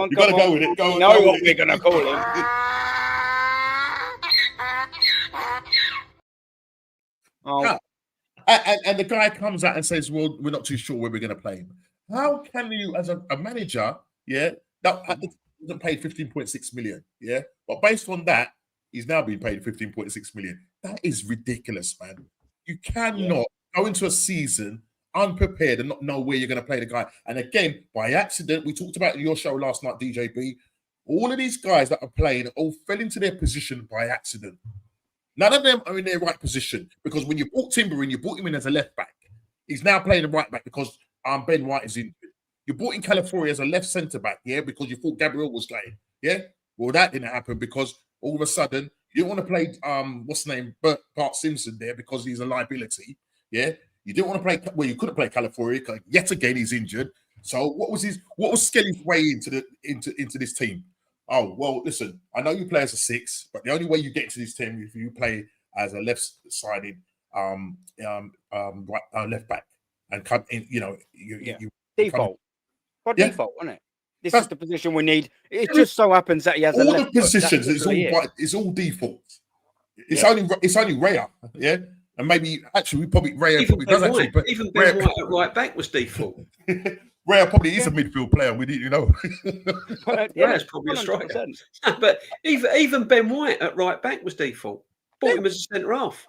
You gotta go with it. You know what we're gonna call him. And the guy comes out and says, "Well, we're not too sure where we're going to play him." How can you, as a manager, that wasn't paid 15.6 million, but based on that, he's now being paid 15.6 million. That is ridiculous, man. You cannot go into a season unprepared and not know where you're going to play the guy. And again, by accident, we talked about your show last night, DJB. All of these guys that are playing all fell into their position by accident. None of them are in their right position because when you brought Timber in, you brought him in as a left back. He's now playing the right back because Ben White is in. You brought in Calafiori as a left centre back, because you thought Gabriel was playing, Well, that didn't happen because all of a sudden you didn't want to play what's the name, Bart Simpson there because he's a liability, You didn't want to play. Well, you couldn't play Calafiori because yet again he's injured. So what was Skelly's way into this team? Oh, well, listen, I know you play as a 6, but the only way you get into this team is if you play as a left-sided left back and come in, you default. By default, isn't it? This is the position we need. It just so happens that he has all a left the positions. It's all default. It's only Raya, and maybe actually Raya probably does actually. But even Ben White at right back was default. Raya probably is a midfield player. We didn't know. Raya's probably a striker. But even Ben White at right back was default. Bought him as a centre half.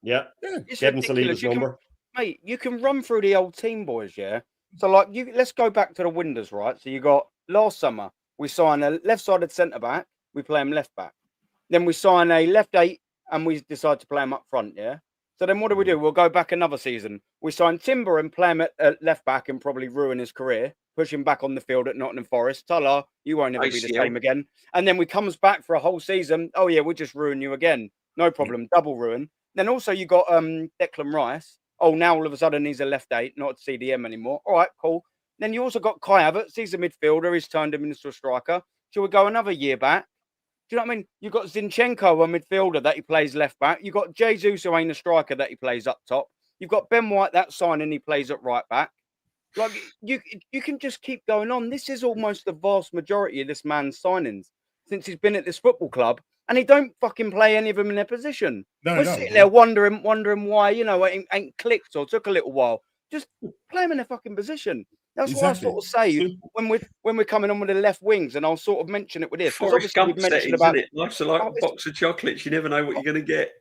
Yeah. Kevin Saliba's number. Mate, you can run through the old team, boys, So, let's go back to the windows, right? So, you got last summer, we signed a left-sided centre-back. We play him left-back. Then we sign a left 8, and we decide to play him up front, So, then what do? We'll go back another season. We sign Timber and play him at left-back and probably ruin his career. Push him back on the field at Nottingham Forest. Tala, you won't ever be the same again. And then we comes back for a whole season. Oh, yeah, we'll just ruin you again. No problem. Double ruin. Then also you got Declan Rice. Oh, now all of a sudden he's a left 8, not a CDM anymore. All right, cool. Then you also got Kai Havertz. He's a midfielder. He's turned him into a striker. Shall we go another year back? Do you know what I mean? You've got Zinchenko, a midfielder that he plays left back. You've got Jesus, who ain't a striker, that he plays up top. You've got Ben White, that signing, he plays at right back. Like, you can just keep going on. This is almost the vast majority of this man's signings since he's been at this football club. And he don't fucking play any of them in their position. We're sitting there wondering why, it ain't clicked or took a little while. Just play them in their fucking position. That's what I sort of say when we're coming on with the left wings, and I'll sort of mention it with this. Forrest Gump settings, isn't it? Life's like a box of chocolates. You never know what you're going to get.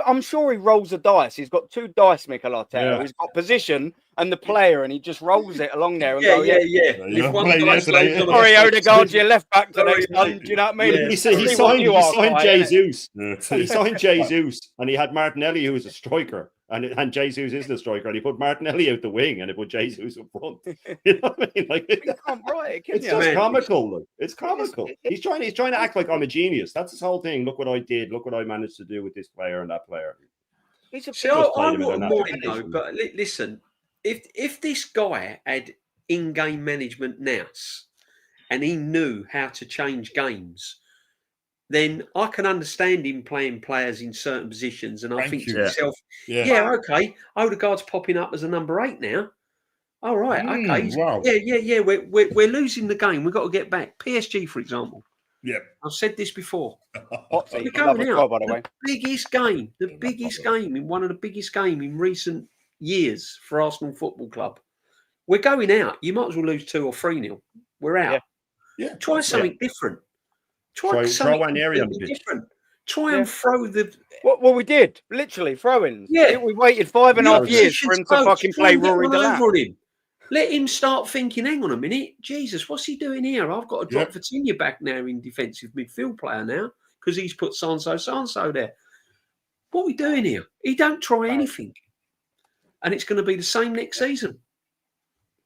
I'm sure he rolls the dice. He's got 2 dice, Mikel Arteta. Yeah. He's got position and the player, and he just rolls it along there. And Sorry, Odegaard's your left back the next month. Do you know what I mean? Yeah. He signed Jesus. He signed Jesus, and he had Martinelli, who was a striker. And Jesus isn't a striker, and he put Martinelli out the wing, and he put Jesus up front. You know what I mean? Like, you can't write it, can it's just comical. Look. It's comical. He's trying to act like I'm a genius. That's his whole thing. Look what I did. Look what I managed to do with this player and that player. I'm not annoyed though. But listen, if this guy had in-game management nous and he knew how to change games, then I can understand him playing players in certain positions. And I think to myself, okay, Odegaard's popping up as a number 8 now. All right, okay. Wow. Yeah. We're losing the game. We've got to get back. PSG, for example. Yeah. I've said this before. We're going out. By the way. The biggest game in one of the biggest games in recent years for Arsenal Football Club. We're going out. You might as well lose 2 or 3-0. We're out. Yeah. Try something different. Try different. Try and throw the. Well, we did literally throw-ins. Yeah, we waited 5.5 years for him to fucking play Rory Delap. Let him start thinking. Hang on a minute, Jesus, what's he doing here? I've got to drop Vitinha back now in defensive midfield player now because he's put Sanso there. What are we doing here? He don't try anything, and it's going to be the same next season.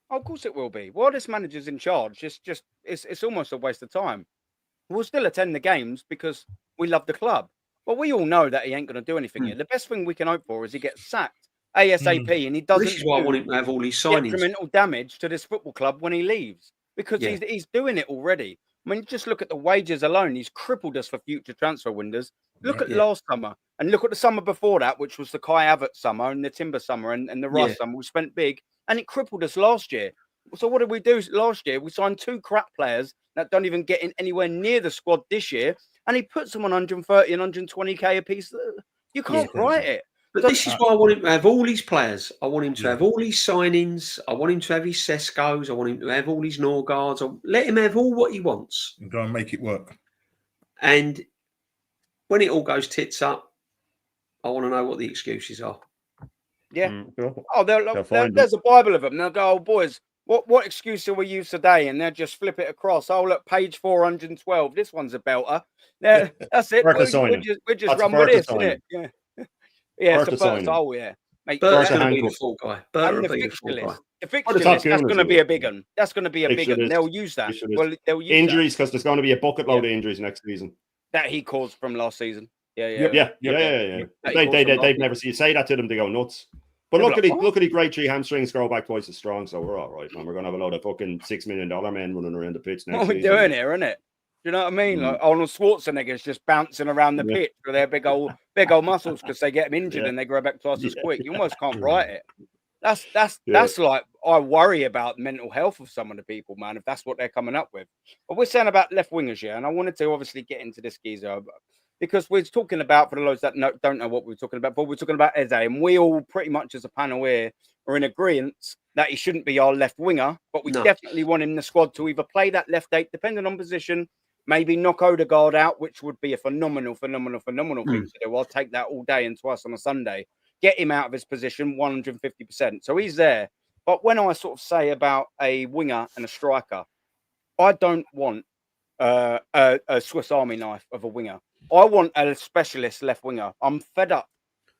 Oh, of course it will be. While this manager's in charge, it's almost a waste of time. We'll still attend the games because we love the club. But we all know that he ain't going to do anything here. The best thing we can hope for is he gets sacked ASAP and he doesn't. This is why I want him to have all these signings. Detrimental damage to this football club when he leaves because he's doing it already. I mean, just look at the wages alone. He's crippled us for future transfer windows. Look at last summer and look at the summer before that, which was the Kai Havertz summer and the Timber summer and the Rice summer. We spent big and it crippled us last year. So what did we do last year? We signed 2 crap players that don't even get in anywhere near the squad this year, and he puts them on 130 and 120k a piece. You can't write it. But this is why I want him to have all these players. I want him to have all these signings. I want him to have his Cescos. I want him to have all these Norgards. Let him have all what he wants. And go and make it work. And when it all goes tits up, I want to know what the excuses are. Yeah. Oh, there's a Bible of them. They'll go, oh, boys, what excuse will we use today? And they'll just flip it across. Oh, look, page 412. This one's a belter. Yeah, that's it. We just run with this, isn't it? Yeah. Yeah, it's the first hole, yeah. Bert's going to be the full guy. The fixture list, that's going to be a big one. That's going to be a big one. They'll use that. Well, they'll use injuries because there's going to be a bucket load of injuries next season. That he caused from last season. Yeah. They've never seen you say that to them, they go nuts. But look at the great 3 hamstrings grow back twice as strong, so we're all right, man. We're going to have a load of fucking $6 million men running around the pitch next season. What we're doing here, isn't it? Do you know what I mean? Like Arnold Schwarzenegger's just bouncing around the pitch with their big old muscles because they get them injured and they grow back twice as quick. You almost can't write it. That's like, I worry about mental health of some of the people, man, if that's what they're coming up with. But we're saying about left wingers, and I wanted to obviously get into this geezer because we're talking about, for the loads that don't know what we're talking about, but we're talking about Eze, and we all pretty much as a panel here are in agreement that he shouldn't be our left winger, but we definitely want him in the squad to either play that left 8, depending on position, maybe knock Odegaard out, which would be a phenomenal thing to do. I'll take that all day and twice on a Sunday. Get him out of his position 150%. So he's there. But when I sort of say about a winger and a striker, I don't want a Swiss Army knife of a winger. I want a specialist left winger. I'm fed up,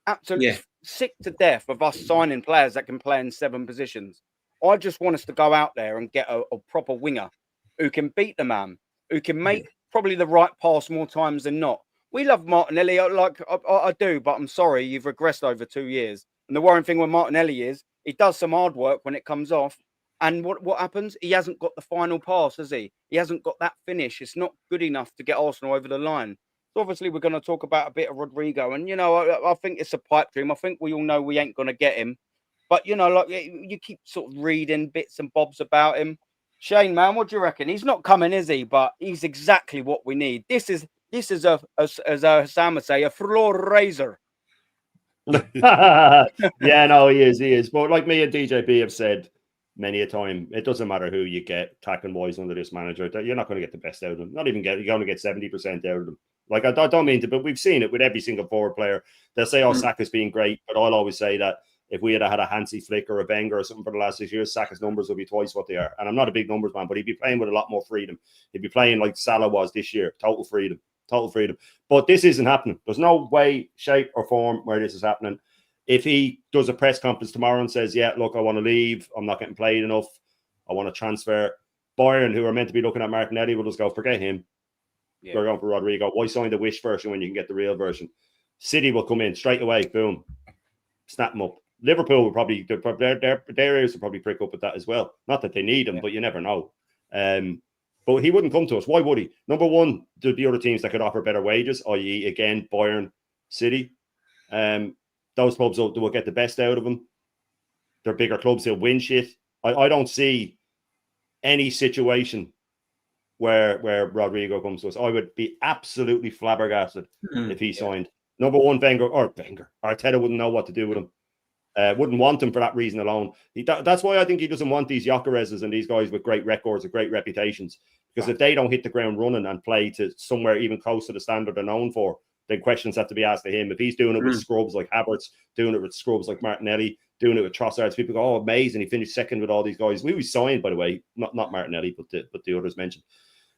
absolutely sick to death of us signing players that can play in 7 positions. I just want us to go out there and get a proper winger who can beat the man, who can make probably the right pass more times than not, We love Martinelli, I do, but I'm sorry, you've regressed over 2 years. And the worrying thing with Martinelli is he does some hard work when it comes off. And what happens? He hasn't got the final pass, has he? He hasn't got that finish. It's not good enough to get Arsenal over the line. So obviously we're going to talk about a bit of Rodrigo. And, I think it's a pipe dream. I think we all know we ain't going to get him. But, like you keep sort of reading bits and bobs about him. Shane, man, what do you reckon? He's not coming, is he? But he's exactly what we need. This is as Sam would say, a floor raiser. Yeah, no, he is. But like me and DJB have said many a time, it doesn't matter who you get attacking wise under this manager. You're not going to get the best out of them. You're going to get 70% out of them. Like, I don't mean to, but we've seen it with every single forward player. They'll say, Saka's being great, but I'll always say that if we had had a Hansi Flick or a Wenger or something for the last 6 years, Saka's numbers would be twice what they are. And I'm not a big numbers man, but he'd be playing with a lot more freedom. He'd be playing like Salah was this year, total freedom. But this isn't happening. There's no way, shape, or form where this is happening. If he does a press conference tomorrow and says, yeah, look, I want to leave, I'm not getting played enough, I want to transfer, Bayern, who are meant to be looking at Martinelli, will just go, forget him. Yeah. We're going for Rodrigo. Why sign the wish version when you can get the real version? City will come in straight away, boom, snap them up. Liverpool will probably, their areas will probably prick up with that as well. Not that they need him, but you never know. But he wouldn't come to us. Why would he? Number one, there'd be other teams that could offer better wages, i.e., again, Bayern, City. Those clubs will get the best out of him. They're bigger clubs. They'll win shit. I don't see any situation where Rodrigo comes to us. I would be absolutely flabbergasted if he signed. Number one, Wenger. Arteta wouldn't know what to do with him. Wouldn't want him for that reason alone. That's why I think he doesn't want these Gawkarezes and these guys with great records or great reputations. Because if they don't hit the ground running and play to somewhere even close to the standard they're known for, then questions have to be asked to him. If he's doing it with scrubs like Havertz, doing it with scrubs like Martinelli, doing it with Trossard, people go, oh, amazing, he finished second with all these guys. We signed, by the way, not Martinelli, but the others mentioned.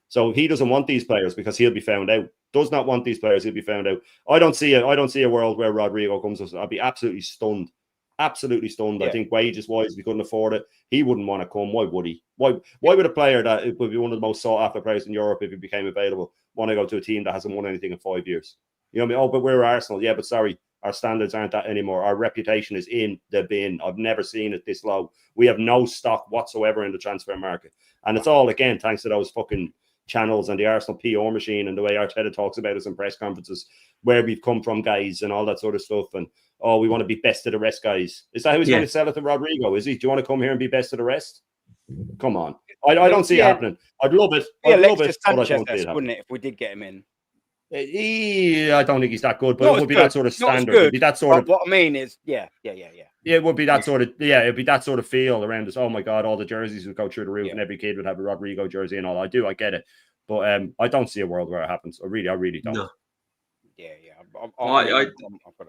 So he doesn't want these players because he'll be found out. Does not want these players, he'll be found out. I don't see a world where Rodrigo comes to us. I'd be absolutely stunned. Absolutely stunned. Yeah. I think wages wise, we couldn't afford it. He wouldn't want to come. Why would he? Why would a player that would be one of the most sought after players in Europe, if he became available, want to go to a team that hasn't won anything in 5 years? You know what I mean? Oh, but we're Arsenal. Yeah, but sorry, our standards aren't that anymore. Our reputation is in the bin. I've never seen it this low. We have no stock whatsoever in the transfer market. And it's all, again, thanks to those fucking channels and the Arsenal PR machine and the way Arteta talks about us in press conferences, where we've come from, guys, and all that sort of stuff. And, oh, we want to be best of the rest, guys. Is that how he's going to sell it to Rodrigo? Is he? Do you want to come here and be best of the rest? Come on. I don't see it happening. I'd love it. I'd love it. Sanchez, wouldn't it, if we did get him in? I don't think he's that good, but it would be that sort of standard. It'd be that sort of. What I mean is, yeah. It would be that sort of, it'd be that sort of feel around us. Oh my God, all the jerseys would go through the roof, and every kid would have a Rodrigo jersey and all. I get it, but I don't see a world where it happens. I really don't. No. Yeah.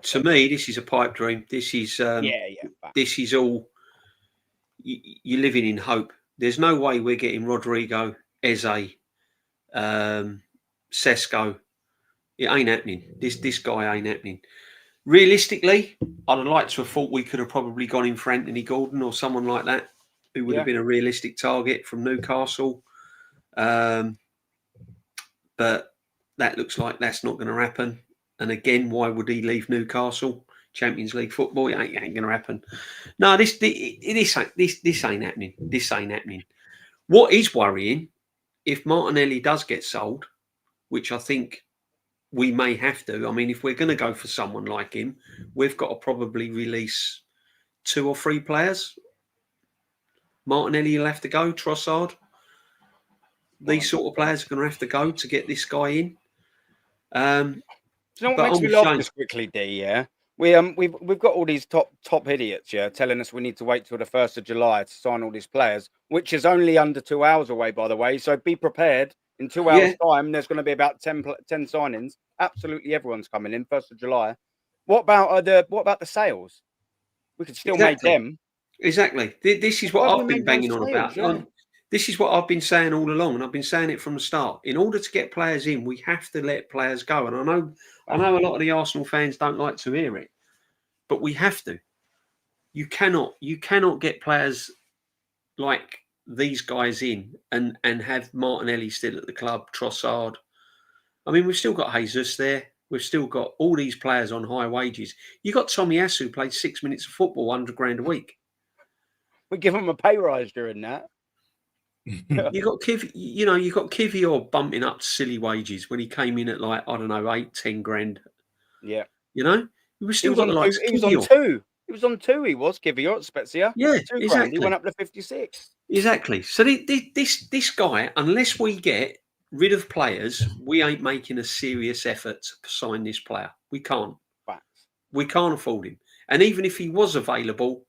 To me, this is a pipe dream. This is This is all you're living in hope. There's no way we're getting Rodrigo, Eze, Cesco. It ain't happening. This guy ain't happening. Realistically, I'd have liked to have thought we could have probably gone in for Anthony Gordon or someone like that, who would have been a realistic target from Newcastle. But that looks like that's not going to happen. And again, why would he leave Newcastle? Champions League football, it ain't going to happen. No, this ain't happening. This ain't happening. What is worrying, if Martinelli does get sold, which I think we may have to. I mean, if we're going to go for someone like him, we've got to probably release 2 or 3 players. Martinelli will have to go, Trossard. These sort of players are going to have to go to get this guy in. Do you know what makes me laugh this quickly, D? Yeah, we've got all these top idiots, telling us we need to wait till the 1st of July to sign all these players, which is only under 2 hours away, by the way. So be prepared. In 2 hours' time, there's going to be about 10 signings. Absolutely, everyone's coming in 1st of July. What about the sales? We could still make them. Exactly. This is what I've been banging on about. This is what I've been saying all along, and I've been saying it from the start. In order to get players in, we have to let players go. And I know a lot of the Arsenal fans don't like to hear it, but we have to. You cannot get players like these guys in and have Martinelli still at the club, Trossard. I mean, we've still got Jesus there. We've still got all these players on high wages. You got Tommy Asu who played 6 minutes of football, 100 grand a week. We give him a pay rise during that. You got Kivior bumping up to silly wages when he came in at like, I don't know, 8-10 grand. Yeah. We still got the likes. He was on 2. He was on 2. He was Kivior at Spezia. Yeah, 2 exactly. grand. He went up to 56. Exactly. So this guy, unless we get rid of players, we ain't making a serious effort to sign this player. We can't. Facts. We can't afford him. And even if he was available,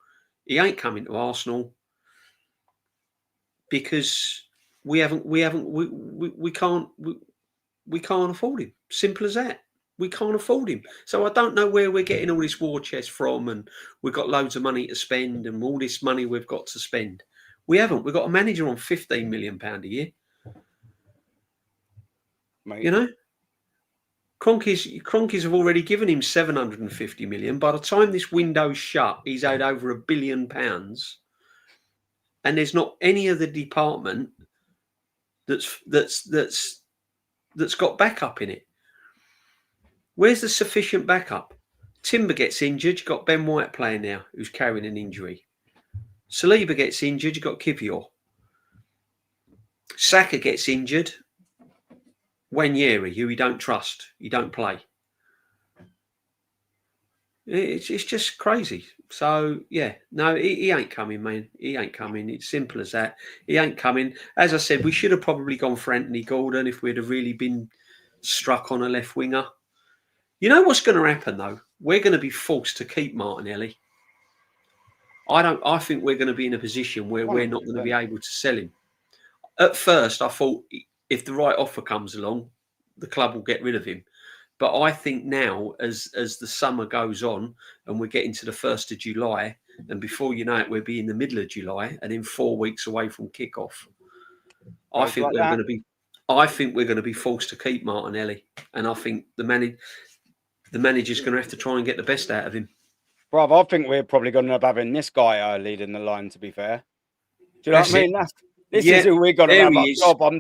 he ain't coming to Arsenal because we can't afford him. Simple as that. We can't afford him. So I don't know where we're getting all this war chest from, and we've got loads of money to spend, and all this money we've got to spend. We haven't. We've got a manager on £15 million a year. Mate. Cronkies have already given him 750 million. By the time this window's shut, he's owed over £1 billion, and there's not any other department that's got backup in it. Where's the sufficient backup? Timber gets injured. You've got Ben White playing now, who's carrying an injury. Saliba gets injured. You've got Kivior. Saka gets injured. Wanyeri, who we don't trust, he don't play. It's just crazy. So yeah, no, he ain't coming, man. He ain't coming. It's simple as that. He ain't coming. As I said, we should have probably gone for Anthony Gordon if we'd have really been struck on a left winger. You know what's going to happen though? We're going to be forced to keep Martinelli. I think we're going to be in a position where we're not going to be able to sell him. At first, I thought if the right offer comes along, the club will get rid of him. But I think now, as the summer goes on and we're getting to the 1st of July, and before you know it, we'll be in the middle of July and in 4 weeks away from kickoff. I think we're going to be forced to keep Martinelli, and I think the manager's going to have to try and get the best out of him. Bruv, I think we're probably going to end up having this guy leading the line, to be fair. Do you know what I mean? This is who we're going to have up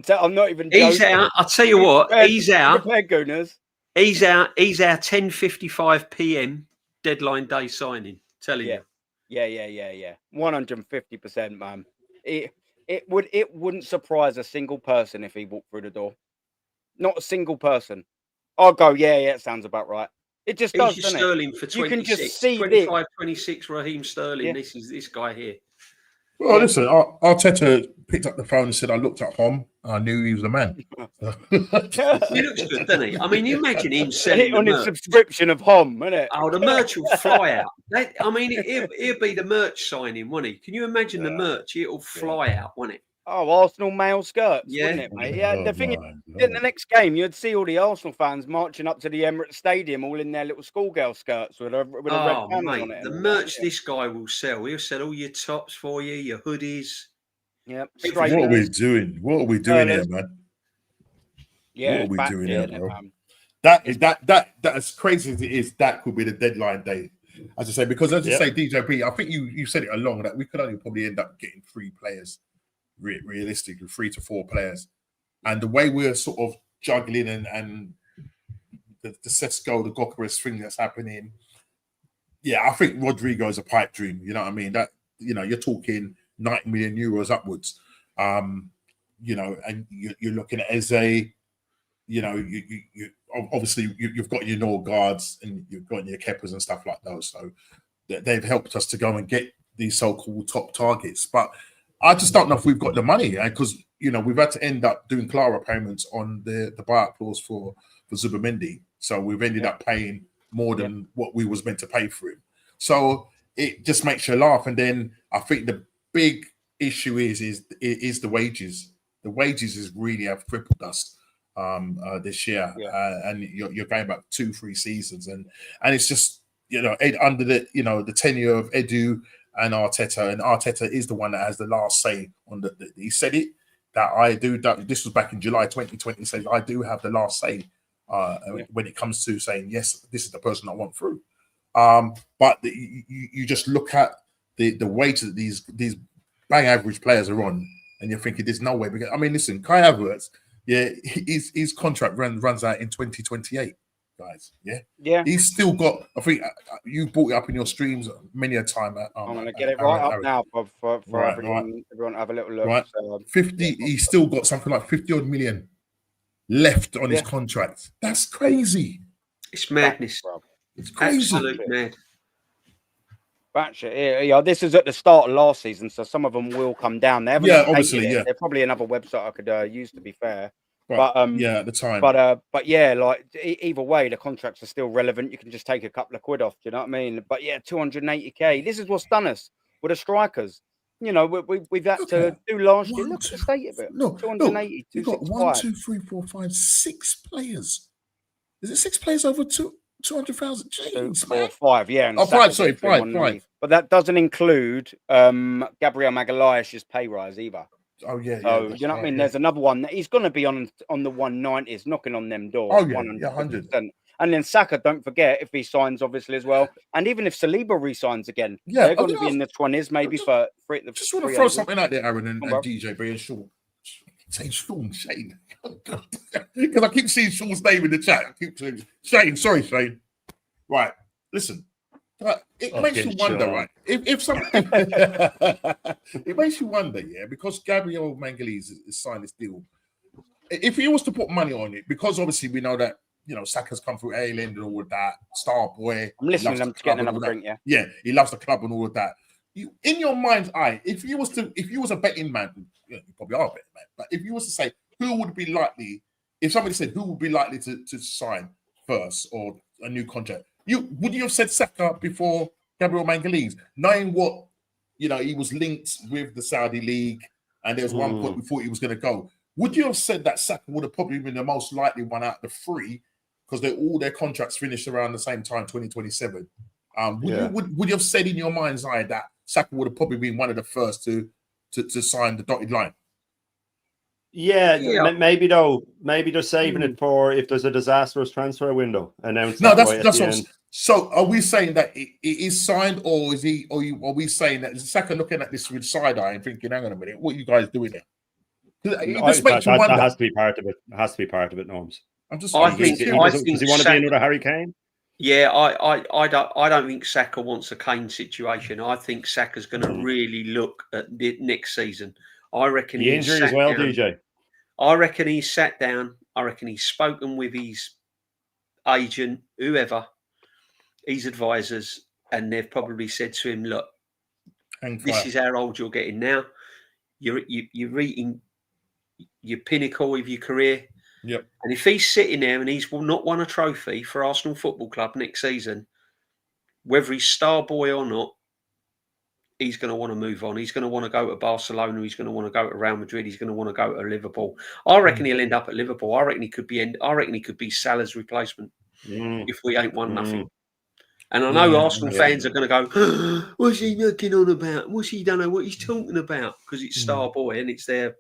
top. I'm not even joking. He's out. I'll tell you what, he's out. Gooners. He's our 10:55 p.m. deadline day signing. Telling you. Yeah. 150%, man. It wouldn't surprise a single person if he walked through the door. Not a single person. I'll go, yeah, it sounds about right. It just does, doesn't Sterling it? For 26, you can just see 25, 26, Raheem Sterling. Yeah. This is this guy here. Well, listen, Arteta picked up the phone and said, I looked at Hom and I knew he was the man. He looks good, doesn't he? I mean, you imagine him selling on his subscription of Hom, isn't it? Oh, the merch will fly out. He'll be the merch signing, won't he? Can you imagine the merch? It'll fly out, won't it? Oh, Arsenal male skirts, wouldn't it, mate? Yeah, the thing is, in the next game, you'd see all the Arsenal fans marching up to the Emirates Stadium, all in their little schoolgirl skirts with a red banner on it. The merch this guy will sell. He'll sell all your tops for you, your hoodies. Yep. What are we doing? What are we doing here, man? Yeah, what are we doing here, bro? Man. That as crazy as it is, that could be the deadline day. As I say, because as you say, DJ B, I think you said it along that we could only probably end up getting 3 players. Realistically, 3 to 4 players, and the way we're sort of juggling and the Cesco, the Gawkarez thing that's happening, I think Rodrigo is a pipe dream. You know what I mean? That you're talking 90 million euros upwards. And you're looking at Eze. You obviously you've got your Norgards and you've got your Keppers and stuff like those. So they've helped us to go and get these so-called top targets, but I just don't know if we've got the money, because we've had to end up doing Clara payments on the buyout clause for Zubamendi, so we've ended up paying more than what we was meant to pay for him. So it just makes you laugh. And then I think the big issue is the wages. The wages is really have crippled us this year, and you're going back 2-3 seasons, and it's just under the tenure of Edu and Arteta is the one that has the last say on he said it, that I do, that this was back in July 2020, he said, I do have the last say when it comes to saying, yes, this is the person I want through. But you just look at the weight that these bang average players are on, and you're thinking there's no way. Because, I mean, listen, Kai Havertz, his contract runs out in 2028. guys. Yeah, Yeah. He's still got. I think you brought it up in your streams many a time. I'm going to get it right up now for Right, everyone to have a little look. Right. So, 50. He's still got something like 50 odd million left on his contract. That's crazy. It's madness. It's crazy. Absolute mad. Yeah, this is at the start of last season, so some of them will come down. They haven't obviously, They're probably another website I could use, to be fair. Right. But yeah, at the time. But yeah, like either way, the contracts are still relevant. You can just take a couple of quid off. Do you know what I mean? But yeah, 280k. This is what's done us with the strikers. You know, we've had to do last year. Look at the state of it. Look, 280. You've got 1, 2, 3, 4, 5, 6 players. Is it 6 players over 200,000? Jeez, 4, 5, yeah. And 5. Sorry, 5. But that doesn't include Gabriel Magalhaes's pay rise either. Oh yeah. So you know what I mean? There's another one that he's going to be on the 190s, knocking on them doors. Oh yeah, 100%. And then Saka, don't forget, if he signs obviously as well, and even if Saliba re-signs again, they're going to be in the 20s maybe for just want to throw something out there, Aaron and DJ being Sean. Say Sean Shane because I keep seeing Sean's name in the chat. I keep saying Shane. Sorry, Shane. Right, listen. It makes you wonder, right? If something, it makes you wonder, yeah, because Gabriel Magalhaes has signed this deal. If he was to put money on it, because obviously we know that Saka's come through Ireland and all of that, star boy. I'm listening. I'm getting another drink. Yeah, he loves the club and all of that. In your mind's eye, if you was a betting man, you probably are a betting man, but if you was to say who would be likely, if somebody said who would be likely to sign first or a new contract, would you have said Saka before Gabriel Magalhaes, knowing what he was linked with the Saudi league, and there was one point we thought he was going to go? Would you have said that Saka would have probably been the most likely one out of the 3 because all their contracts finished around the same time, 2027? Would you have said in your mind's eye that Saka would have probably been one of the first to sign the dotted line? Yeah, maybe though. Maybe they're saving it for if there's a disastrous transfer window announced. No, that's what. So, are we saying that it is signed, or is he? Or are we saying that Saka looking at this with side eye and thinking, "Hang on a minute, what are you guys doing there?" That has to be part of it. It has to be part of it, Norms. I'm just. Does he want to be another Harry Kane? Yeah, I don't think Saka wants a Kane situation. I think Saka's going to really look at the next season. I reckon the injury as well, DJ. I reckon he's sat down. I reckon he's spoken with his agent, whoever, his advisors, and they've probably said to him, "Look, this is how old you're getting now. You're reaching your pinnacle of your career." Yep. And if he's sitting there and he's not won a trophy for Arsenal Football Club next season, whether he's star boy or not, he's going to want to move on. He's going to want to go to Barcelona. He's going to want to go to Real Madrid. He's going to want to go to Liverpool. I reckon he'll end up at Liverpool. I reckon he could be Salah's replacement if we ain't won nothing. And I know Arsenal fans are going to go, "What's he looking on about? What's he don't know what he's talking about?" Because it's star boy and it's their,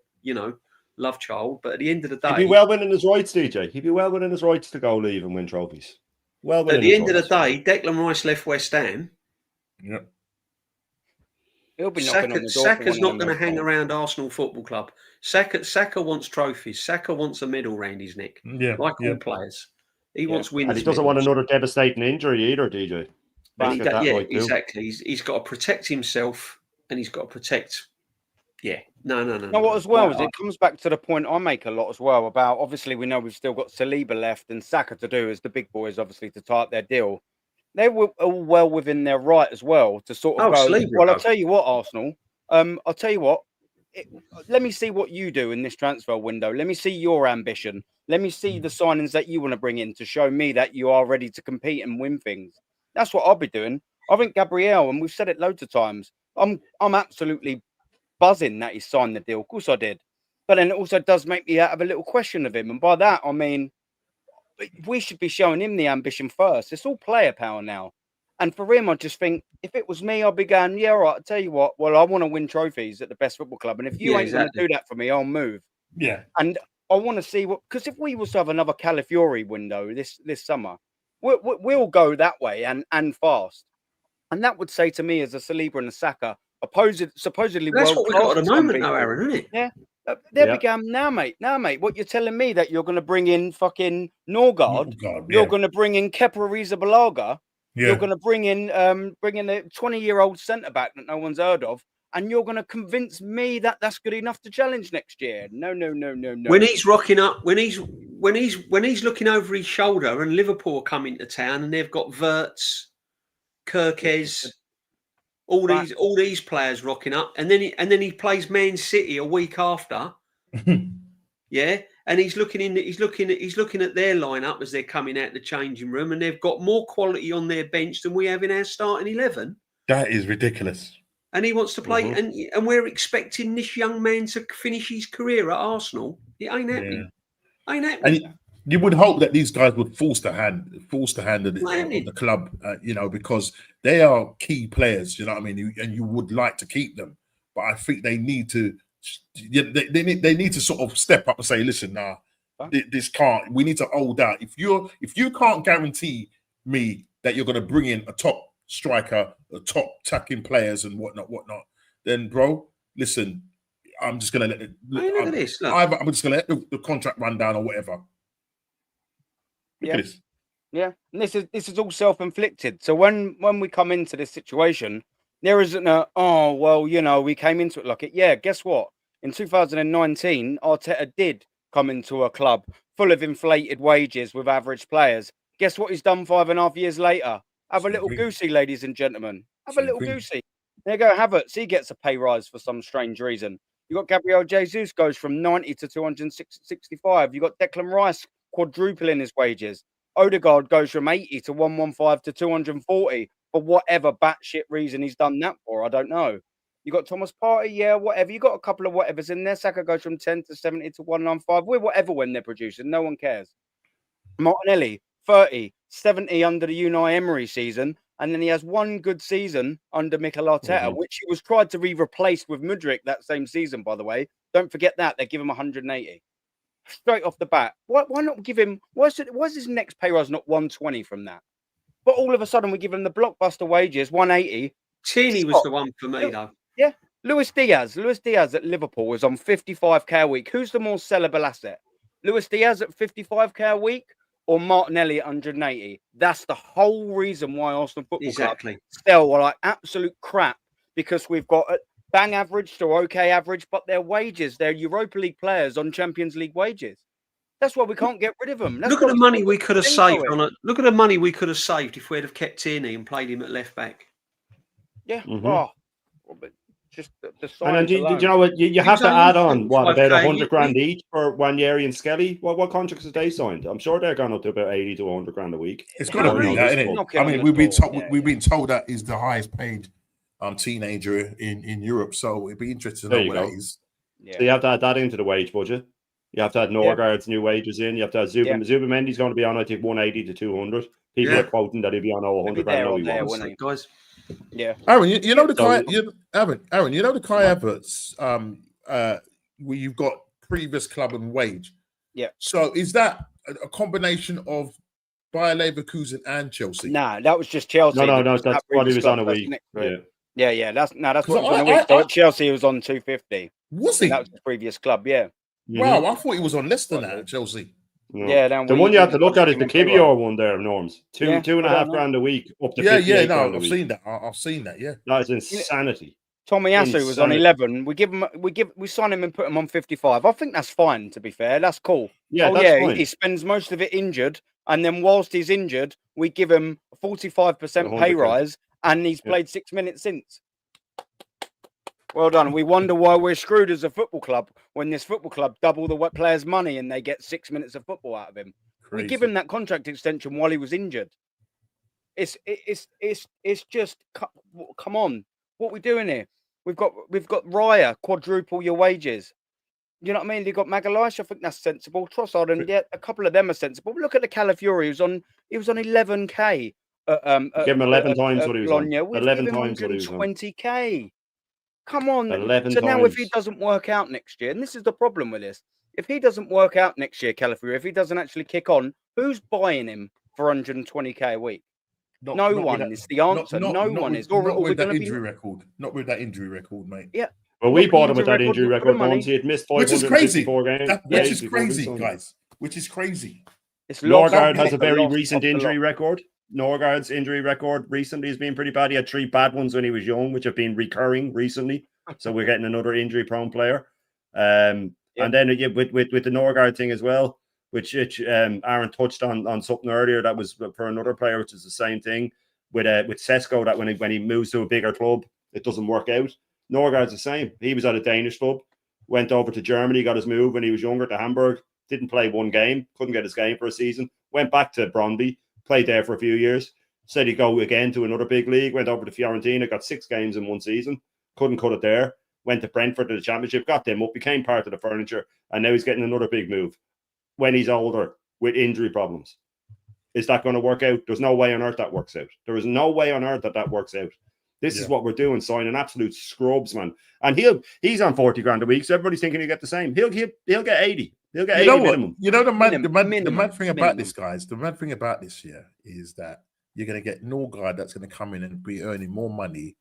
love child. But at the end of the day, he'd be well within his rights, DJ. He'd be well within his rights to go leave and win trophies. Well, at the end of the day, Declan Rice left West Ham. Yep. He'll be knocking on the door. Saka's not going to hang around Arsenal Football Club. Saka wants trophies. Saka wants a medal round his neck. Yeah, like all players. He wants wins. And he doesn't want another devastating injury either, DJ. Exactly. He's got to protect himself, and he's got to protect. Yeah, no. What as well is it comes back to the point I make a lot as well about. Obviously, we know we've still got Saliba left and Saka to do as the big boys, obviously, to tie up their deal. They were all well within their right as well to sort of go. Saliba, well, I'll tell you what, Arsenal. I'll tell you what. Let me see what you do in this transfer window. Let me see your ambition. Let me see the signings that you want to bring in to show me that you are ready to compete and win things. That's what I'll be doing. I think Gabriel, and we've said it loads of times, I'm absolutely buzzing that he signed the deal. Of course I did. But then it also does make me have a little question of him. And by that, I mean, we should be showing him the ambition first. It's all player power now. And for him, I just think, if it was me, I'd be going, yeah, all right, I'll tell you what. Well, I want to win trophies at the best football club. And if you ain't going to do that for me, I'll move. Yeah. And I want to see what, because if we was to have another Calafiori window this summer, we'll go that way and fast. And that would say to me as a Saliba and a Saka, supposedly that's what we got at the moment, people. though, Aaron, isn't it? Yeah. There we go. Now, mate. What you're telling me that you're going to bring in fucking Norgard? You're going to bring in Kepa Arrizabalaga. Yeah. You're going to bring in a 20-year-old centre back that no one's heard of, and you're going to convince me that that's good enough to challenge next year? No. When he's rocking up, when he's looking over his shoulder, and Liverpool come into town, and they've got Wirtz, Gawkarez, all these players rocking up, and then he plays Man City a week after. Yeah, and he's looking at their lineup as they're coming out the changing room, and they've got more quality on their bench than we have in our starting 11. That is ridiculous. And he wants to play, and we're expecting this young man to finish his career at Arsenal. It ain't happening. Ain't happening. And you would hope that these guys would force the hand of the club, because they are key players. You know what I mean? And you would like to keep them, but I think they need to. They need to sort of step up and say, listen, this can't. We need to hold out. If you can't guarantee me that you're going to bring in a top striker, a top attacking players and whatnot, then bro, listen, I'm just going to let it. Look at this. Look. I'm just going to let the contract run down or whatever. Look at this. Yeah, and this is all self-inflicted. So when we come into this situation, there isn't we came into it like it. Yeah, guess what? In 2019, Arteta did come into a club full of inflated wages with average players. Guess what he's done 5.5 years later? Have a little goosey, ladies and gentlemen. Have a little goosey. There you go, Havertz. He gets a pay rise for some strange reason. You got Gabriel Jesus goes from 90 to 265. You got Declan Rice quadrupling his wages. Odegaard goes from 80 to 115 to 240 for whatever batshit reason he's done that for. I don't know. You got Thomas Partey, whatever. You got a couple of whatevers in there. Saka goes from 10 to 70 to 195. We're whatever when they're producing. No one cares. Martinelli, 30, 70 under the Unai Emery season. And then he has one good season under Mikel Arteta, which he was tried to be replaced with Mudryk that same season, by the way. Don't forget that. They give him 180. Straight off the bat. Why not give him... Why is his next pay rise not 120 from that? But all of a sudden, we give him the blockbuster wages, 180. Tierney was the one for me, though. Yeah. Luis Diaz at Liverpool was on 55k a week. Who's the more sellable asset? Luis Diaz at 55k a week or Martinelli at 180? That's the whole reason why Arsenal Football Club sell like absolute crap, because we've got a bang average to okay average, but their wages, they're Europa League players on Champions League wages. That's why we can't get rid of them. Look at the money we could have saved on it. Look at the money we could have saved if we'd have kept Tierney and played him at left back. Yeah. But just the and then, you know what? You have to add on about 100 grand each for Wanyeri and Skelly. What contracts have they signed? I'm sure they're going up to about 80 to 100 grand a week. It's going to be that, isn't it? I mean, we've been told that he's the highest paid teenager in Europe. So it'd be interesting to know what that is. So you have to add that into the wage budget. You have to add Norgard's new wages in. You have to add Zubamendi's going to be on, I think, 180 to 200. People are quoting that he'll be on 100 grand. Guys. Yeah, Aaron, you know the Kai. Aaron, you know the Kai Havertz. Where you've got previous club and wage. Yeah. So is that a combination of Bayer Leverkusen and Chelsea? Nah, that was just Chelsea. No, that's what he was on a week. Yeah. That's what he was on a week. So at Chelsea, he was on 250. Was he? That was the previous club. Yeah. Wow, I thought he was on less than that at Chelsea. Yeah, the one you have to look at is the Kivior one there, Norms. Two and a half grand a week up to 58 grand a week. I've seen that. Yeah, that is insanity. Tomiyasu was on 11. We sign him and put him on 55. I think that's fine. To be fair, that's cool. Yeah, fine. He spends most of it injured, and then whilst he's injured, we give him a 45% pay rise, and he's played 6 minutes since. Well done. We wonder why we're screwed as a football club when this football club double the players' money and they get 6 minutes of football out of him. Crazy. We give him that contract extension while he was injured. It's just come on. What are we doing here? We've got Raya, quadruple your wages. You know what I mean? You've got Magalhaes, I think that's sensible. Trossard, and a couple of them are sensible. But look at the Calafiori. He was on 11k. Give him 11 times what he was on. 11 times what he was on. 20k. Come on. 11 so now, if he doesn't work out next year, and this is the problem with this, if he doesn't work out next year, Calafiori, if he doesn't actually kick on, who's buying him for 120k a week? No one is the answer. No one is. Not with that injury record. Not with that injury record, mate. Yeah. Well, we Look, bought the him with that injury for the record money. once. He had missed Which is crazy. 554 games. Which is before we crazy, signed him. guys. Which is crazy. It's lost Norgard of has a the very loss recent of the injury loss. record. Norgard's injury record recently has been pretty bad. He had 3 bad ones when he was young, which have been recurring recently. So we're getting another injury-prone player. And then with the Norgard thing as well, which Aaron touched on something earlier that was for another player, which is the same thing with Cesco, that when he moves to a bigger club, it doesn't work out. Norgard's the same. He was at a Danish club, went over to Germany, got his move when he was younger to Hamburg, didn't play one game, couldn't get his game for a season, went back to Brøndby, played there for a few years, said he'd go again to another big league, went over to Fiorentina, got 6 games in one season, couldn't cut it there, went to Brentford to the Championship, got them up, became part of the furniture, and now he's getting another big move when he's older with injury problems. Is that going to work out? There's no way on earth that works out. There is no way on earth that works out. This is what we're doing, signing absolute scrubs, man. And he's on 40 grand a week, so everybody's thinking he'll get the same. He'll get 80. He'll get 80 minimum. You know the mad thing about minimum. this, guys. The mad thing about this year is that you're going to get Norgard that's going to come in and be earning more money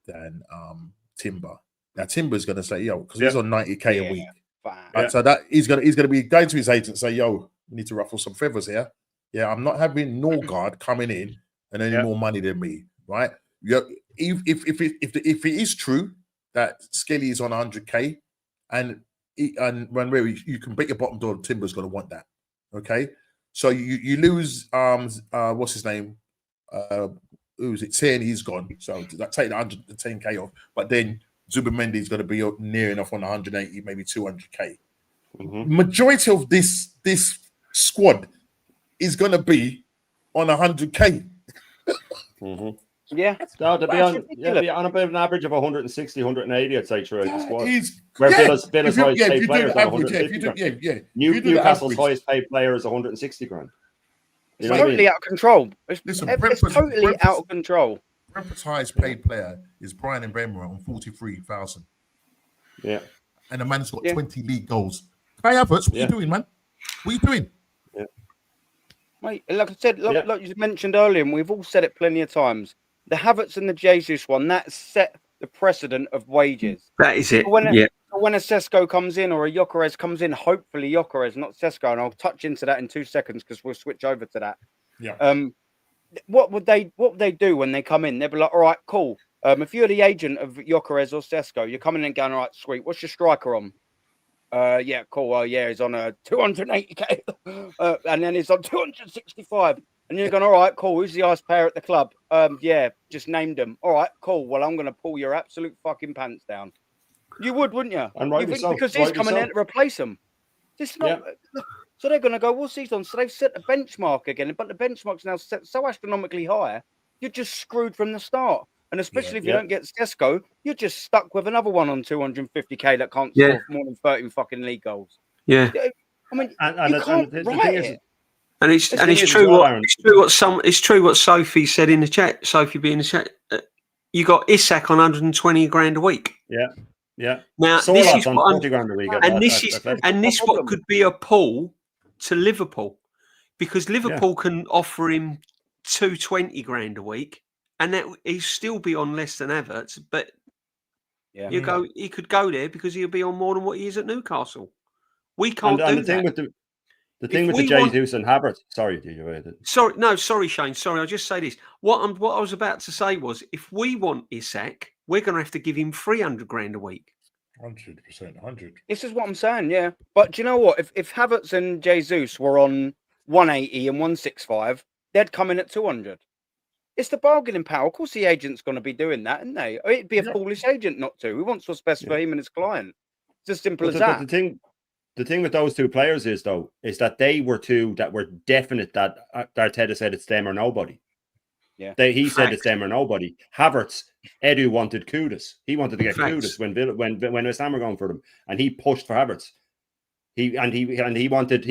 than Timber. Now Timber's going to say, yo, because he's on 90k a week. Right? So that he's going to be going to his agent and say, yo, we need to ruffle some feathers here. Yeah, I'm not having Norgard coming in and earning more money than me, right? Yeah, if it is true that Skelly is on 100k and when really you can bet your bottom dollar Timber's going to want that. Okay, so you lose what's his name? Who's it? Saying he's gone. So that take the 110k off, but then Zubimendi is going to be near enough on 180, maybe 200k. Majority of this squad is going to be on 100k. Yeah. No, to be on about an average of 160, 180, I'd say, throughout the squad. Where Villa's highest paid player is 150 grand. Newcastle's highest paid player is 160 grand. It's totally out of control. It's totally out of control. Brentford's highest paid player is Brian Mbemba on 43,000. Yeah. And the man's got 20 league goals. Kai Havertz, what are you doing, man? What are you doing? Yeah. Mate, like I said, like you mentioned earlier, and we've all said it plenty of times, the Havertz and the Jesus one, that set the precedent of wages. That is it. When a Cesco comes in or a Gawkarez comes in, hopefully Gawkarez, not Cesco, and I'll touch into that in 2 seconds because we'll switch over to that. Yeah. What would they do when they come in? They'd be like, all right, cool. If you're the agent of Gawkarez or Cesco, you're coming in and going, all right, sweet. What's your striker on? Yeah, cool. Well, yeah, he's on a 280k, and then he's on 265. And you're going, all right, cool. Who's the highest player at the club? Yeah, just named him. All right, cool. Well, I'm going to pull your absolute fucking pants down. You would, wouldn't you? And because he's coming in to replace him. This not. So they're going to go, what's he on? So they've set a benchmark again, but the benchmark's now set so astronomically high, you're just screwed from the start. And especially if you don't get Cesco, you're just stuck with another one on 250k that can't score more than 30 fucking league goals. Yeah. I mean, you can't write it. And it's true what Sophie said in the chat. Sophie be in the chat. You got Isak on 120 grand a week. Yeah. Now this is on 40 grand a week. And this what could be a pull to Liverpool, because Liverpool can offer him 220 grand a week, and that he'll still be on less than Havertz. But he could go there because he'll be on more than what he is at Newcastle. We can't do that. The thing with the Jesus and Havertz. Sorry, sorry, Shane. Sorry, I'll just say this. What I was about to say was, if we want Isak, we're going to have to give him 300 grand a week. 100%, 100. This is what I'm saying, yeah. But do you know what? If Havertz and Jesus were on 180 and 165, they'd come in at 200. It's the bargaining power. Of course, the agent's going to be doing that, isn't they? It'd be a foolish agent not to. He wants what's best for him and his client. It's as simple as that. The thing with those two players is that they were two that were definite that Arteta said it's them or nobody. Yeah, he said it's them or nobody. Havertz, Edu wanted Kudus. He wanted to get Kudus when West Ham were going for them, and he pushed for Havertz. He wanted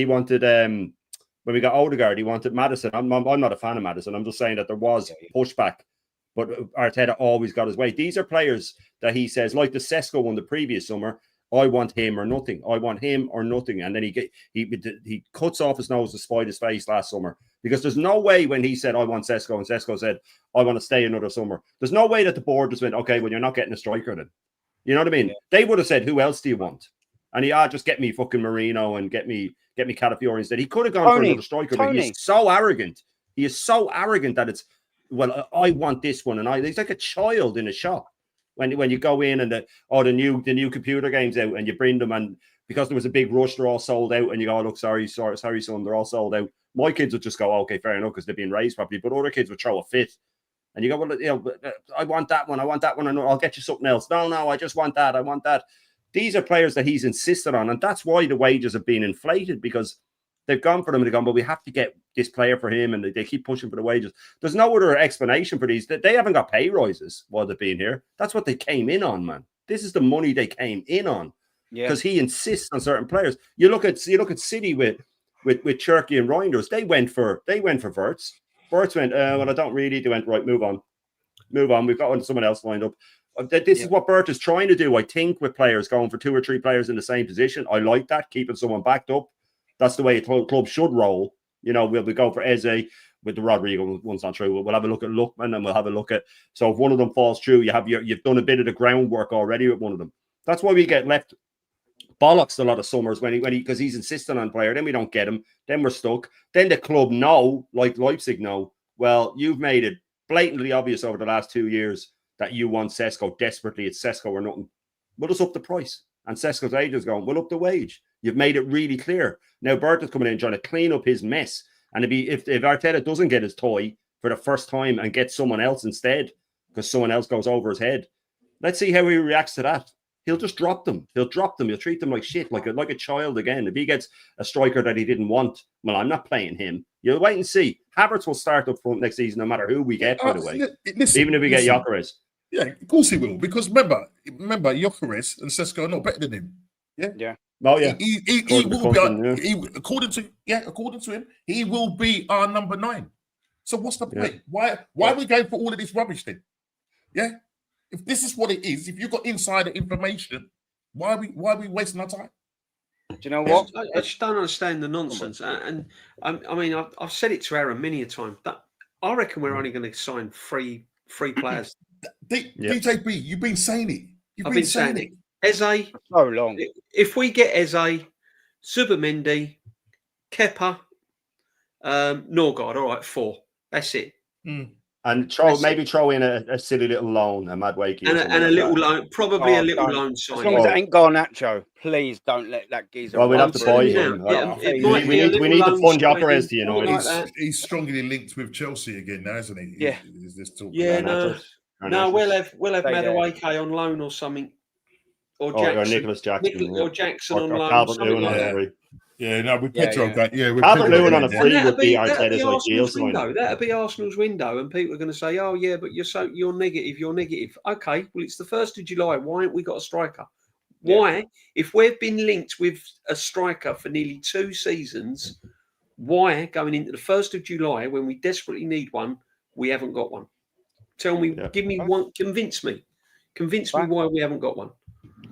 when we got Odegaard, he wanted Maddison. I'm not a fan of Maddison. I'm just saying that there was pushback, but Arteta always got his way. These are players that he says, like the Cesco one the previous summer. I want him or nothing. I want him or nothing. And then he cuts off his nose to spite his face last summer, because there's no way when he said, I want Cesco, and Cesco said, I want to stay another summer. There's no way that the board just went, okay, well, you're not getting a striker then. You know what I mean? They would have said, "Who else do you want?" And just get me fucking Marino and get me Calafiori instead. He could have gone for another striker, but he's so arrogant. He is so arrogant that it's, well, I want this one, and he's like a child in a shop. When you go in and the new computer game's out and you bring them, and because there was a big rush, they're all sold out, and you go, look, sorry, son, they're all sold out. My kids would just go, okay, fair enough, because they're being raised properly, but other kids would throw a fit. And you go, well, I want that one, and I'll get you something else. No, I just want that, I want that. These are players that he's insisted on, and that's why the wages have been inflated, because they've gone for them and they've gone, but we have to get this player for him, and they keep pushing for the wages. There's no other explanation for these. They haven't got pay rises while they've been here. That's what they came in on, man. This is the money they came in on, because he insists on certain players. You look at City with Cherky and Reinders. They went for Wirtz. Wirtz went, well, I don't really. They went, right, move on. We've got someone else lined up. This is what Bert is trying to do, I think, with players going for 2 or 3 players in the same position. I like that, keeping someone backed up. That's the way a club should roll. You know, we'll go for Eze with the Rodrigo one's not true. We'll have a look at Lookman, and we'll have a look at. So if one of them falls through, you've done a bit of the groundwork already with one of them. That's why we get left bollocks a lot of summers because he's insisting on player. Then we don't get him. Then we're stuck. Then the club know, like Leipzig know. Well, you've made it blatantly obvious over the last 2 years that you want Cesco desperately. It's Cesco or nothing. We'll just up the price. And Cesco's agent's going, we'll up the wage. You've made it really clear. Now Bert is coming in trying to clean up his mess. And if Arteta doesn't get his toy for the first time and gets someone else instead, because someone else goes over his head, let's see how he reacts to that. He'll just drop them. He'll treat them like shit, like a child again. If he gets a striker that he didn't want, well, I'm not playing him. You'll wait and see. Havertz will start up front next season, no matter who we get, by the way. Even if we get Gawkarez. Yeah, of course he will. Because remember, Gawkarez and Cesco are not better than him. Yeah. Yeah. Oh yeah. He will be. According to him, he will be our number 9. So what's the point? Why are we going for all of this rubbish then? Yeah. If this is what it is, if you've got insider information, why are we wasting our time? Do you know what? I just don't understand the nonsense. And I mean, I've said it to Aaron many a time that I reckon we're only going to sign free players. DJB, you've been saying it. I've been saying it. Eze, so long. If we get Eze, Zubimendi, Kepa, Norgard, all right, 4. That's it. And maybe throw in a silly little loan, a Madwakey. And a little loan, probably a little loan sign. As long as it ain't Garnacho, please don't let that geezer. Well, we'll have to buy him. We need to fund Gawkarez to United. He's strongly linked with Chelsea again now, isn't he? Yeah. Is this talk? Yeah, no, we'll have Madueke on loan or something. Or Jackson. Or Nicholas Jackson. Or Jackson on loan. Calvert-Lewin on a free. Yeah, no, with Pedro. Calvert-Lewin on a free would be Arteta's ideal window. That'd be Arsenal's window, and people are going to say, "Oh yeah, but you're negative. You're negative." Okay, well it's the 1st of July. Why ain't we got a striker? Why, if we've been linked with a striker for nearly 2 seasons, why going into the 1st of July when we desperately need one, we haven't got one? Tell me, give me one. Convince me why we haven't got one.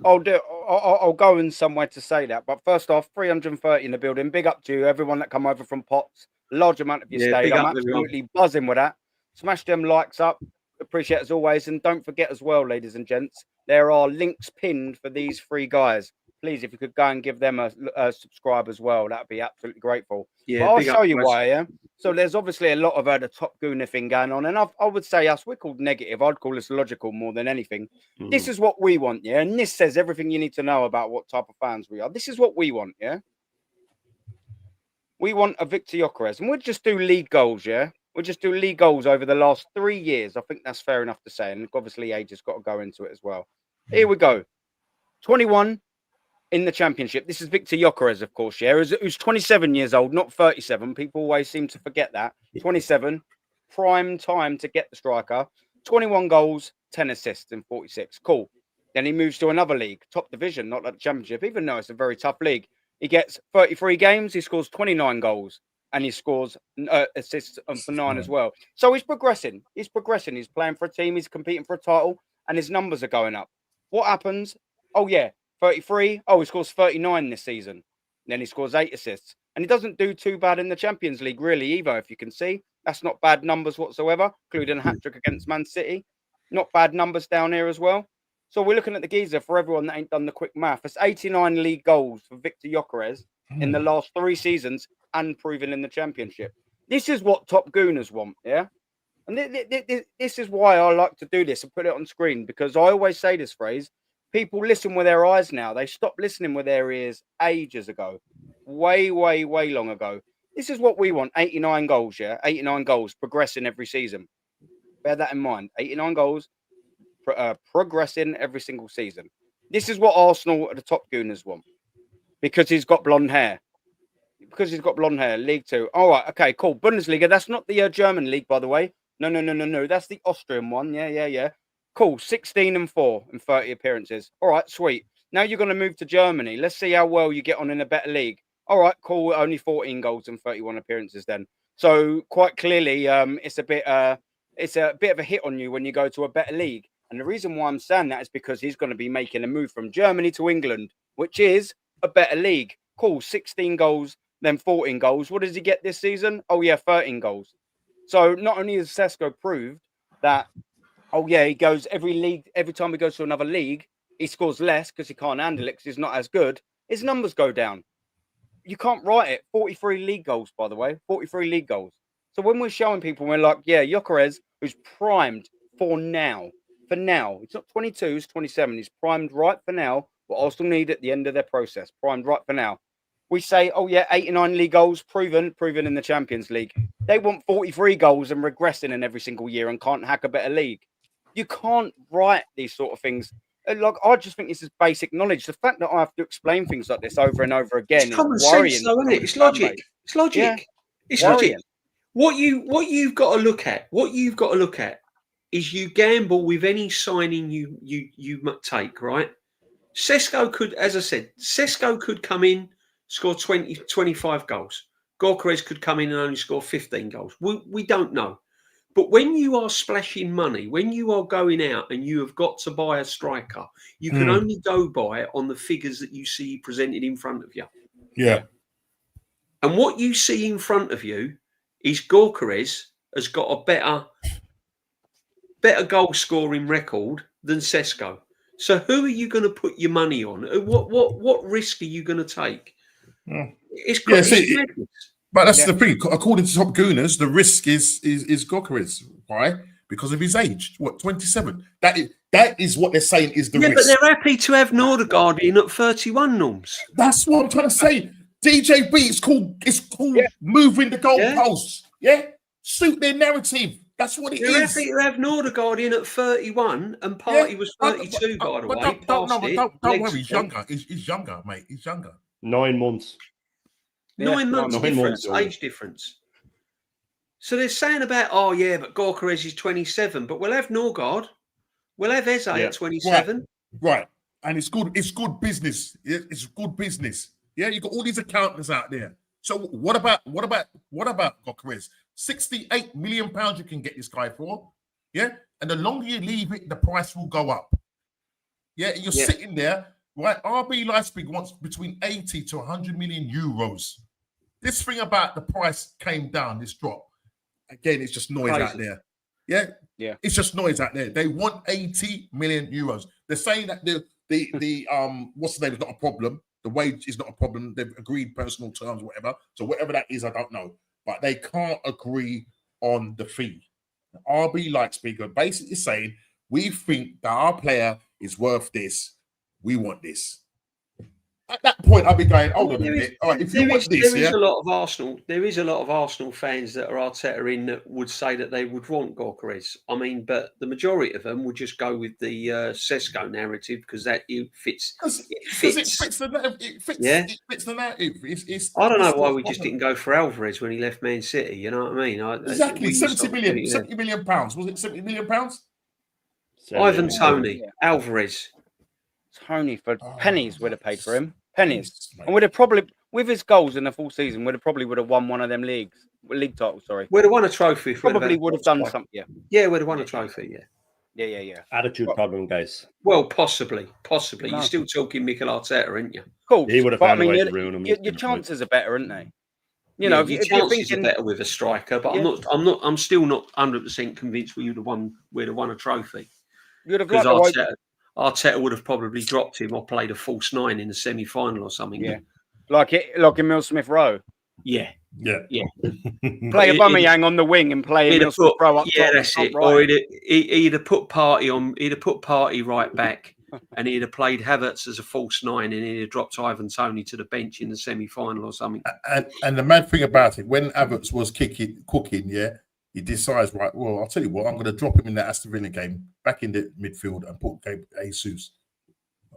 I'll go in somewhere to say that. But first off, 330 in the building. Big up to you, everyone that come over from Pots. Large amount of you stayed. I'm absolutely buzzing with that. Smash them likes up. Appreciate it as always. And don't forget as well, ladies and gents, there are links pinned for these 3 guys. Please, if you could go and give them a subscribe as well, that'd be absolutely grateful. Yeah, but I'll show you why. Yeah. So there's obviously a lot of the top gooner thing going on, and I would say we're called negative. I'd call us logical more than anything. This is what we want, yeah. And this says everything you need to know about what type of fans we are. This is what we want, yeah. We want a Victor Gawkarez, and we'll just do league goals, yeah. We'll just do league goals over the last 3 years. I think that's fair enough to say, and obviously age has got to go into it as well. Here we go. 21. In the championship. This is Victor Gawkarez, of course, yeah, who's 27 years old, not 37. People always seem to forget that. 27, prime time to get the striker. 21 goals, 10 assists in 46. Cool. Then he moves to another league, top division, not like the championship, even though it's a very tough league. He gets 33 games, he scores 29 goals, and he scores assists for 9 as well. So he's progressing. He's playing for a team, he's competing for a title, and his numbers are going up. What happens? Oh, yeah. 33. Oh, he scores 39 this season. Then he scores 8 assists. And he doesn't do too bad in the Champions League, really, either, if you can see. That's not bad numbers whatsoever, including a hat-trick against Man City. Not bad numbers down here as well. So we're looking at the geezer for everyone that ain't done the quick math. It's 89 league goals for Victor Gawkarez in the last 3 seasons, unproven in the Championship. This is what top gooners want, yeah? And this is why I like to do this and put it on screen, because I always say this phrase, people listen with their eyes now. They stopped listening with their ears ages ago. Way, way, way long ago. This is what we want, 89 goals, yeah? 89 goals, progressing every season. Bear that in mind. 89 goals, progressing every single season. This is what Arsenal, the top gooners, want. Because he's got blonde hair. League 2. All right, okay, cool. Bundesliga, that's not the German league, by the way. No. That's the Austrian one. Yeah. Cool. 16-4 in 30 appearances. All right, sweet. Now you're going to move to Germany. Let's see how well you get on in a better league. All right, cool. Only 14 goals and 31 appearances then. So quite clearly, it's a bit of a hit on you when you go to a better league. And the reason why I'm saying that is because he's going to be making a move from Germany to England, which is a better league. Cool. 16 goals, then 14 goals. What does he get this season? Oh yeah, 13 goals. So not only has Cesco proved that, he goes every time he goes to another league, he scores less because he can't handle it because he's not as good. His numbers go down. You can't write it. 43 league goals, by the way. 43 league goals. So when we're showing people, we're like, Gawkarez, who's primed for now. He's not 22, he's 27. He's primed right for now. What Arsenal need at the end of their process. Primed right for now. We say, 89 league goals, proven in the Champions League. They want 43 goals and regressing in every single year and can't hack a better league. You can't write these sort of things. Like, I just think this is basic knowledge. The fact that I have to explain things like this over and over again is common worrying. sense, though, isn't it? It's logic. Mate. It's logic. Yeah. It's Worrying. logic. What you've got to look at, is you gamble with any signing you take, right? Cesco could, as I said, could come in, score 20, 25 goals. Gawkarez could come in and only score 15 goals. We don't know. But when you are splashing money, when you are going out and you have got to buy a striker, you can only go by it on the figures that you see presented in front of you. Yeah. And what you see in front of you is Gawkarez has got a better goal scoring record than Cesco. So who are you going to put your money on? What risk are you going to take? It's madness. But that's the thing. According to Top Gooners, the risk is Gawkarez. Why? Because of his age. 27? That is what they're saying is the risk. But they're happy to have Nordergaard in at 31 norms. That's what I'm trying to say. DJB, it's called moving the goalposts. Yeah? Suit their narrative. That's what it is. They're happy to have Nordergaard in at 31 and Party was 32, by the way. Don't worry, he's younger. He's younger, mate. He's younger. 9 months. 9 months difference, age difference. So they're saying about, but Gawkarez is 27, but we'll have Norgard, we'll have Eze at 27. Right. And it's good business. It's good business. Yeah, you got all these accountants out there. So what about Gawkarez? 68 million pounds you can get this guy for. Yeah. And the longer you leave it, the price will go up. Yeah, you're sitting there, right? RB Leipzig wants between 80 to 100 million euros. This thing about the price came down, this drop. Again, it's just noise out there. Yeah. It's just noise out there. They want 80 million euros. They're saying that the what's the name is not a problem. The wage is not a problem. They've agreed personal terms, whatever. So whatever that is, I don't know. But they can't agree on the fee. RB Leipzig are basically saying, we think that our player is worth this. We want this. At that point, I'll be going, hold on a minute. All right, if you want this, there is a lot of Arsenal fans that are Arteta in that would say that they would want Gawkarez. I mean, but the majority of them would just go with the Cesco narrative because that fits. It fits the narrative. It fits the narrative. I don't know why we just didn't go for Alvarez when he left Man City. You know what I mean? Exactly. 70 million pounds. Was it 70 million pounds? Ivan Toney, Alvarez. Tony for pennies would have paid for him. Pennies. And would have probably, with his goals in the full season, would have won one of them league titles, sorry. Would have won a trophy. Probably would have done something, Yeah, would have won a trophy, Yeah. Attitude problem, guys. Well, possibly. No. You're still talking Mikel Arteta, aren't you? Cool. He would have found a way to ruin him. Your chances are better, aren't they? Your chances are better with a striker, but I'm still not 100% convinced we'd have won a trophy. You'd have liked Arteta would have probably dropped him or played a false 9 in the semi-final or something. Yeah, like in Mill Smith Rowe. Yeah. Play Aubameyang on the wing and play Emil Smith Rowe up top. Yeah, that's it. Right. Or he'd have put Party on. He'd have put Party right back, and he'd have played Havertz as a false 9, and he'd have dropped Ivan Toney to the bench in the semi-final or something. And the mad thing about it, when Havertz was cooking, he decides, right, well, I'll tell you what, I'm going to drop him in that Aston Villa game, back in the midfield, and put Jesus.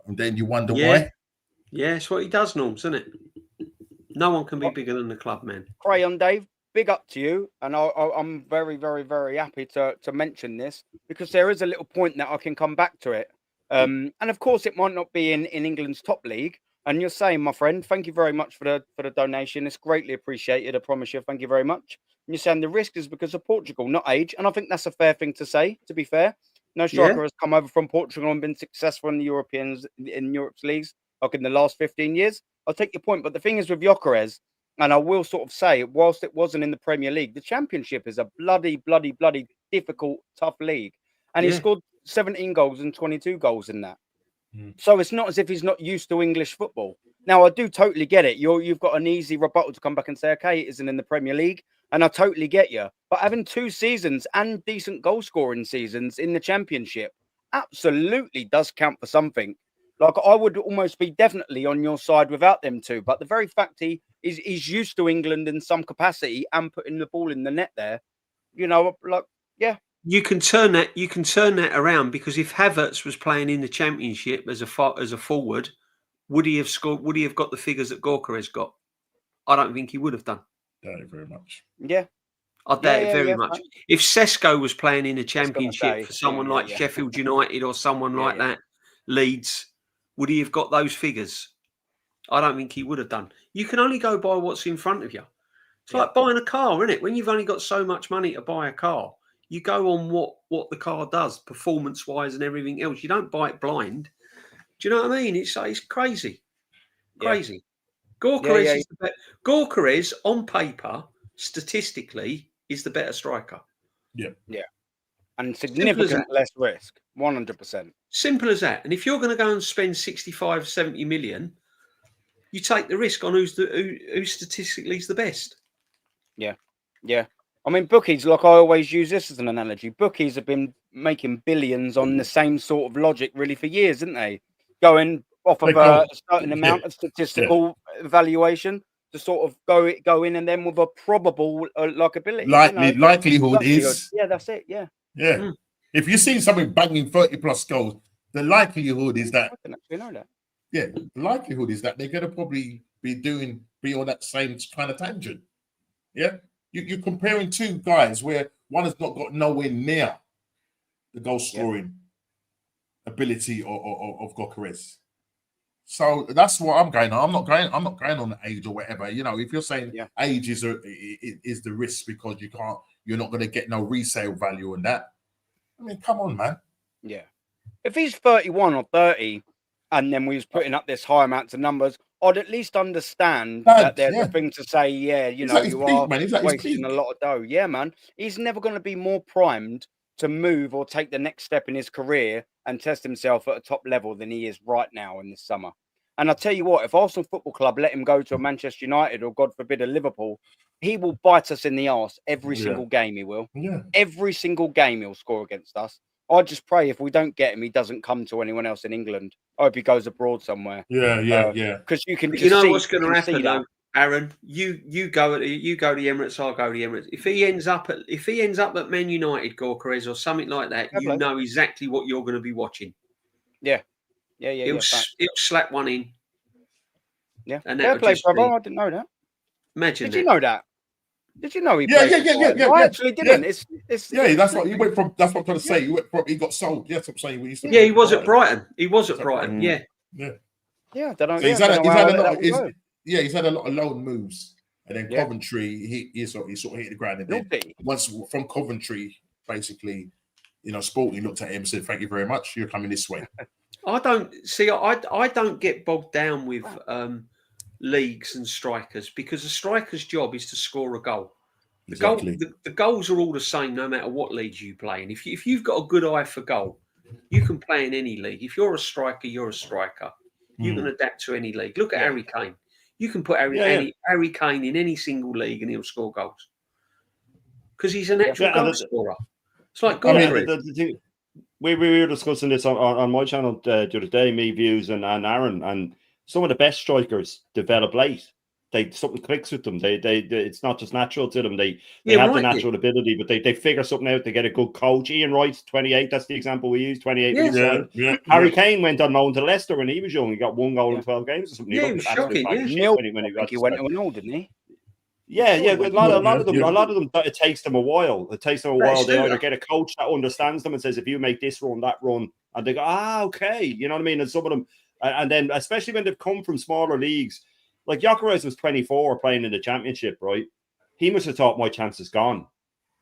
And then you wonder why. Yeah, it's what he does, Norms, isn't it? No one can be bigger than the club, man. Crayon Dave, big up to you. And I'm very, very, very happy to mention this, because there is a little point that I can come back to it. And of course, it might not be in England's top league. And you're saying, my friend, thank you very much for the donation. It's greatly appreciated. I promise you. Thank you very much. And you're saying the risk is because of Portugal, not age. And I think that's a fair thing to say, to be fair. No striker has come over from Portugal and been successful in Europe's leagues, like in the last 15 years. I'll take your point. But the thing is with Gawkarez, and I will sort of say, whilst it wasn't in the Premier League, the Championship is a bloody difficult, tough league. And he scored 17 goals and 22 goals in that. So it's not as if he's not used to English football. Now, I do totally get it. You've got an easy rebuttal to come back and say, okay, it isn't in the Premier League. And I totally get you. But having 2 seasons and decent goal scoring seasons in the Championship absolutely does count for something. Like, I would almost be definitely on your side without them 2. But the very fact he's used to England in some capacity and putting the ball in the net there, You can turn that around, because if Havertz was playing in the Championship as a forward, would he have scored? Would he have got the figures that Gawkarez got? I don't think he would have done. Doubt it very much. Yeah. I doubt it very much. If Cesco was playing in the Championship for someone like Sheffield United or someone like that, Leeds, would he have got those figures? I don't think he would have done. You can only go by what's in front of you. It's like buying a car, isn't it? When you've only got so much money to buy a car, you go on what the car does, performance-wise and everything else. You don't buy it blind. Do you know what I mean? It's crazy. Crazy. Gawkarez is the better. Gawkarez, on paper, statistically, is the better striker. Yeah. And significant less risk. 100%. Simple as that. And if you're going to go and spend 65, 70 million, you take the risk on who statistically is the best. Yeah. I mean, bookies, like I always use this as an analogy. Bookies have been making billions on the same sort of logic really for years, haven't they? Going off of a certain amount of statistical evaluation to sort of go in and then with a probable ability. Likelihood is. Yeah, that's it. Yeah. Yeah. If you see something banging 30 plus goals, the likelihood is that. I didn't actually know that. Yeah, the likelihood is that they're going to probably be on that same kind of tangent. Yeah. You're comparing 2 guys where one has not got nowhere near the goal scoring ability of Gawkarez. So that's what I'm going on. I'm not going on the age or whatever. If you're saying age is the risk because you're not going to get no resale value on that. I mean, come on, man. Yeah. If he's 31 or 30 and then we was putting up this high amounts of numbers, I'd at least understand that there's a thing to say, you are wasting a lot of dough. Yeah, man. He's never going to be more primed to move or take the next step in his career and test himself at a top level than he is right now in this summer. And I'll tell you what, if Arsenal Football Club let him go to a Manchester United or, God forbid, a Liverpool, he will bite us in the arse every single game, he will. Yeah. Every single game he'll score against us. I just pray if we don't get him, he doesn't come to anyone else in England. I hope he goes abroad somewhere. Yeah. Because you can just what's going to happen, though, Aaron. You go to the Emirates, I'll go to the Emirates. If he ends up at Man United, Gawkarez, or something like that, you know exactly what you're going to be watching. Yeah. He'll slap one in. Yeah. And fair play, brother. I didn't know that. Imagine. Did you know that? Did you know he played? Yeah. I actually didn't. Yeah. That's what he went from. That's what I'm trying to say. He got sold. Yeah, that's what I'm saying. He was at Brighton. He was at Brighton. Yeah. Yeah. I don't know. So he's had a lot of loan moves, and then Coventry. He sort of hit the ground, and then once from Coventry, basically, Sporting looked at him and said, "Thank you very much. You're coming this way." I don't get bogged down with leagues and strikers, because a striker's job is to score a goal. The goals are all the same no matter what league you play in. If you've got a good eye for goal, You can play in any league. If you're a striker, you're a striker. You can adapt to any league. Look at Harry Kane. You can put Harry Kane in any single league and he'll score goals because he's a natural goal scorer. It's like Gawkarez. We were discussing this on my channel the other day, me, Views, and Aaron, and some of the best strikers develop late. Something clicks with them. They it's not just natural to them. They have the natural ability, but they figure something out. They get a good coach. Ian Wright, 28. That's the example we use. 28. Harry Kane went on loan to Leicester when he was young. He got 1 goal in 12 games or something. Yeah, he was shocking. He went to an old, didn't he? Yeah. A lot of them. It takes them a while. They either get a coach that understands them and says, if you make this run, that run, and they go, okay, you know what I mean. And some of them, and then especially when they've come from smaller leagues. Like Gawkarez was 24 playing in the Championship, right? He must have thought my chance is gone.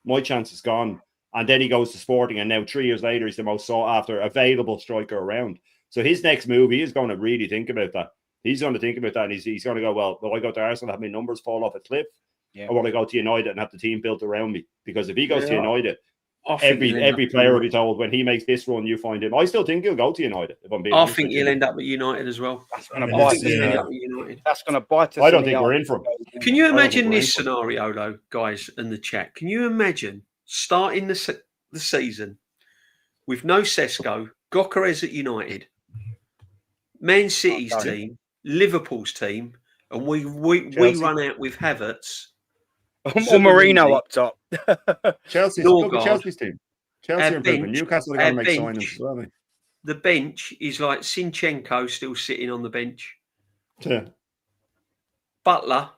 My chance is gone. And then he goes to Sporting, and now 3 years later, he's the most sought-after available striker around. So his next move, he is going to really think about that. He's going to think about that, and he's going to go, well, will I go to Arsenal and have my numbers fall off a cliff? Or will I go to United and have the team built around me? Because if he goes to United, every player will be told, when he makes this run, you find him. I still think he'll go to United, if I'm being honest. I think he'll end up at United as well. That's going to bite. That's going to bite us. I don't think we're in for him. Can you imagine this scenario, though, guys, in the chat? Can you imagine starting the season with no Cesco, Gawkarez at United, Man City's team, Liverpool's team, and we run out with Havertz or Marino up top? Chelsea's team. Chelsea are improving. Newcastle are going to make signings as well. The bench is like Zinchenko still sitting on the bench. Yeah. Butler,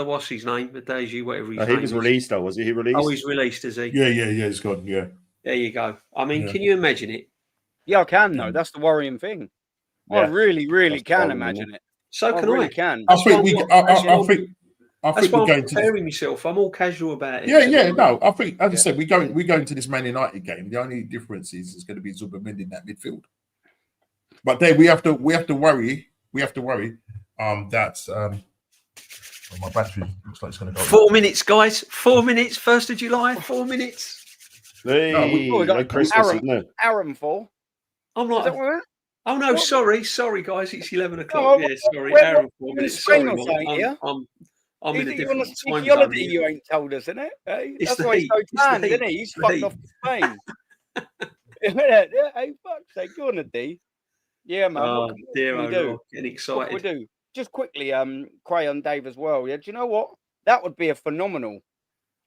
what's his name? Deji, whatever his name. He was released, though. Was he released? Oh, he's released, is he? Yeah, he's gone, yeah. There you go. I mean, can you imagine it? Yeah, I can, though. That's the worrying thing. I really, really can imagine it. So can I. Really can. I think we're going to preparing myself. I'm all casual about it. Yeah. No, I think, as I said, we go into this Man United game. The only difference is it's going to be Zuberman in that midfield. But then we have to worry. That my battery looks like it's going to go. 4 minutes, guys. 4 minutes. 1st of July. 4 minutes. Hey, we got like Christmas, isn't it? Aaron 4. I'm not. Is that what we're at? Oh no, sorry, guys. It's 11 o'clock. Yeah, sorry, Aaron. 4 minutes. Sorry, I'm in a different time zone. You ain't told us, isn't it? Hey? It's that's why he's so tanned, isn't he? He's fucked off to Spain. Hey, fuck's sake, go on a D. Yeah, man. Oh, dear, we do? Getting excited. What we do? Just quickly, Crayon Dave as well. Yeah, do you know what? That would be a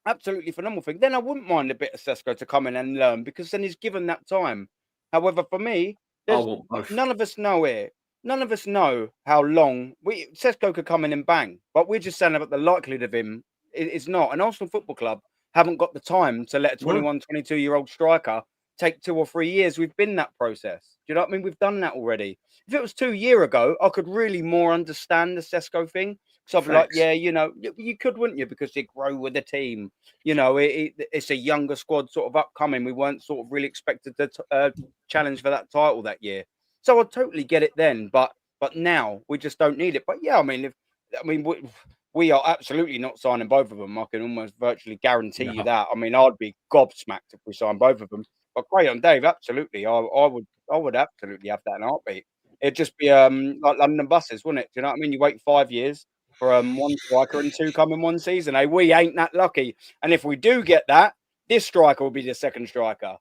absolutely phenomenal thing. Then I wouldn't mind a bit of Cesco to come in and learn, because then he's given that time. However, for me, none of us know it. None of us know how long Cesco could come in and bang, but we're just saying about the likelihood of him is not. And Arsenal Football Club haven't got the time to let a 21, 22-year-old striker take 2 or 3 years. We've been that process. Do you know what I mean? We've done that already. If it was 2 years ago, I could really more understand the Cesco thing. So I'd be like, yeah, you know, you could, wouldn't you? Because you grow with the team. You know, it's a younger squad sort of upcoming. We weren't sort of really expected to challenge for that title that year. So I totally get it then. But now we just don't need it. But yeah, we are absolutely not signing both of them. I can almost virtually guarantee you that. I mean, I'd be gobsmacked if we signed both of them. But great on Dave, absolutely. I would absolutely have that in a heartbeat. It'd just be like London buses, wouldn't it? Do you know what I mean? You wait 5 years for one striker and 2 come in 1 season. Hey, we ain't that lucky. And if we do get that, this striker will be the second striker.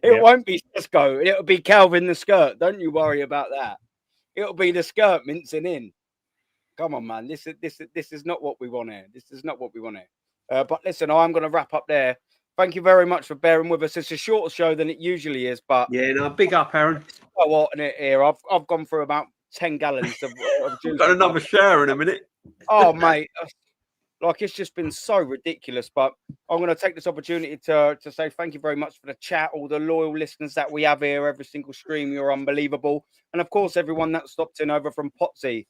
It won't be Cesco. It'll be Calvin the Skirt. Don't you worry about that. It'll be the Skirt mincing in. Come on, man. This is not what we want here. This is not what we want here. But listen, I'm going to wrap up there. Thank you very much for bearing with us. It's a shorter show than it usually is, but yeah, no, big up, Aaron. So hot in it here. I've gone through about 10 gallons of juice. Got another shower in a minute. Oh, mate. Like, it's just been so ridiculous. But I'm going to take this opportunity to say thank you very much for the chat, all the loyal listeners that we have here, every single stream. You're unbelievable. And, of course, everyone that stopped in over from Potsy.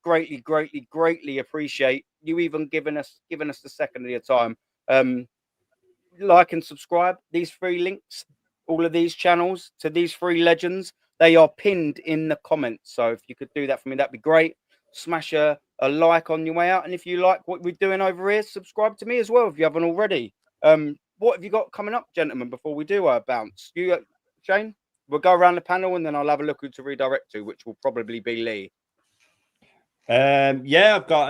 Greatly appreciate you even giving us the second of your time. Like and subscribe. These 3 links, all of these channels to these 3 legends, they are pinned in the comments. So if you could do that for me, that'd be great. Smash a like on your way out. And if you like what we're doing over here, subscribe to me as well if you haven't already. What have you got coming up, gentlemen, before we do our bounce? Shane? We'll go around the panel and then I'll have a look who to redirect to, which will probably be Lee. Yeah, I've got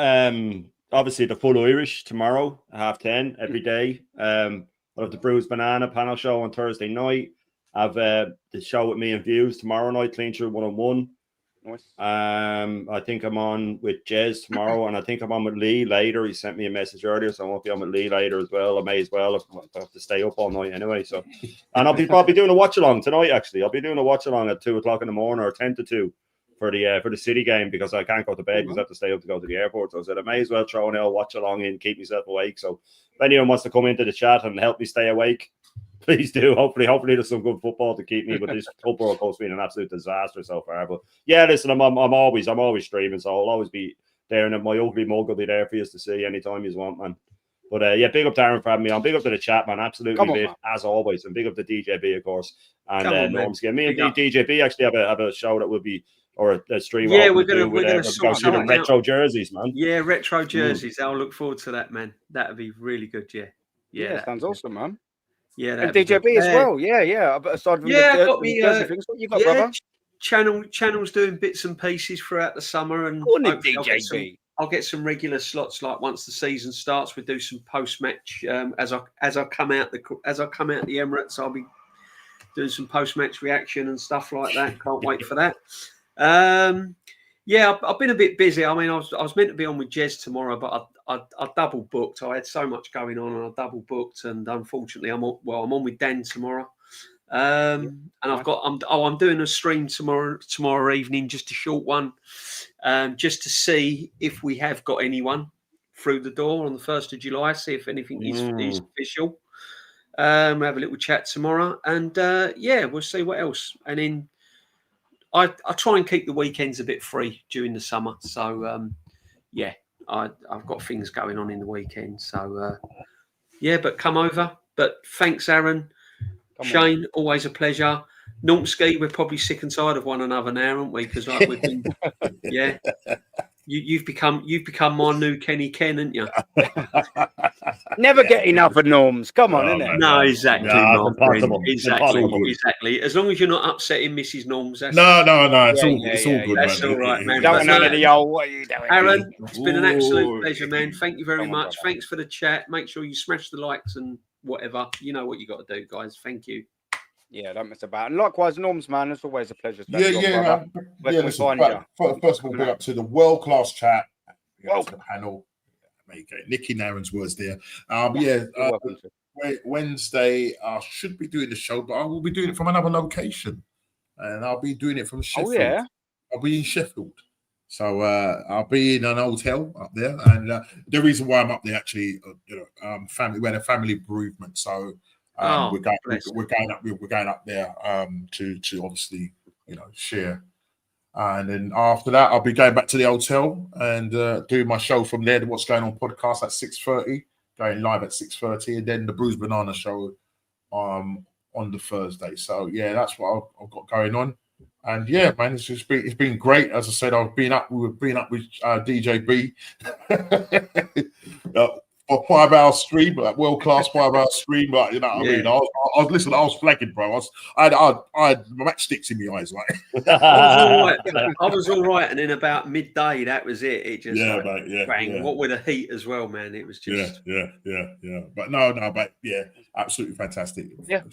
obviously the full Irish tomorrow, 10:30 every day. I have the Bruised Banana panel show on Thursday night. I've the show with me and Views tomorrow night, Clean Through 1-on-1. Nice. I think I'm on with Jez tomorrow, and I think I'm on with Lee later. He sent me a message earlier, so I won't be on with Lee later as well. I may as well. I have to stay up all night anyway. So, and I'll be probably doing a watch along tonight. Actually, I'll be doing a watch along at 2:00 in the morning or 10 to 2 for the City game because I can't go to bed because I have to stay up to go to the airport. So I said I may as well throw an L watch along and keep myself awake. So if anyone wants to come into the chat and help me stay awake, please do. Hopefully there's some good football to keep me. But this Cup World Cup's been an absolute disaster so far. But yeah, listen, I'm always streaming, so I'll always be there, and my ugly mug will be there for you to see anytime you want, man. But yeah, big up Darren for having me on. Big up to the chat, man. Absolutely, big, as always, and big up to DJB, of course, and Norm's game. Me and DJB actually have a show that will be. Or a stream. Yeah, we're gonna go through the retro jerseys, man. Yeah, retro jerseys. I'll look forward to that, man. That'd be really good. Yeah, sounds awesome, man. Yeah, and DJB as well. Yeah. Aside from the jersey things, what you got, brother? Channel's doing bits and pieces throughout the summer, and DJB. I'll get some regular slots. Like once the season starts, we do some post match. As I come out the Emirates, I'll be doing some post match reaction and stuff like that. Can't wait for that. Yeah, I've been a bit busy. I mean, I was meant to be on with Jez tomorrow, but I double booked. I had so much going on, and I double booked. And unfortunately, I'm on with Dan tomorrow. And I'm doing a stream tomorrow evening, just a short one, just to see if we have got anyone through the door on the 1st of July. See if anything is official. Have a little chat tomorrow, and we'll see what else. And then I try and keep the weekends a bit free during the summer. So, I've got things going on in the weekend. So, but come over. But thanks, Aaron. Shane, always a pleasure. Normski, we're probably sick and tired of one another now, aren't we? Because we've been, You've become my new Kenny Ken, haven't you? Never get enough of Norms. Come on, innit? No, exactly. No, Exactly. As long as you're not upsetting Mrs. Norms. No. It's all good. That's all right, man. Don't none of the old. What are you doing? Aaron, it's been an absolute pleasure, man. Thank you very much. Thanks for the chat. Make sure you smash the likes and whatever. You know what you got to do, guys. Thank you. Yeah, don't miss about. And likewise, Norms, man, it's always a pleasure. First of all, big up to the world-class chat. To the panel. Nicky Naren's words there. Wednesday, I should be doing the show, but I will be doing it from another location. And I'll be doing it from Sheffield. Oh, yeah? I'll be in Sheffield. So I'll be in an hotel up there. And the reason why I'm up there, actually, we had a family bereavement. So we're going up there to obviously share, and then after that I'll be going back to the hotel and doing my show from there. What's Going On podcast at 6:30, going live at 6:30, and then the Bruised Banana show on the Thursday. So yeah, that's what I've got going on. And yeah, man, it's been great. As I said, we've been up with DJB. For 5 hour stream, like world class 5 hour stream, like I mean, I was flagging, bro. I had matchsticks in my eyes, like. I was all right, and then about midday, that was it. It just bang. Yeah. What with the heat as well, man. It was just yeah. But but absolutely fantastic. Yeah,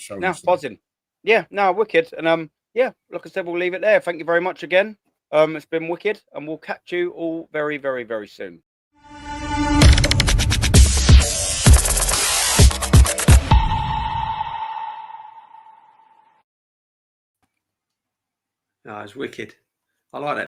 buzzing. Yeah, wicked. And like I said, we'll leave it there. Thank you very much again. It's been wicked, and we'll catch you all very, very, very soon. No, it's wicked. I like that.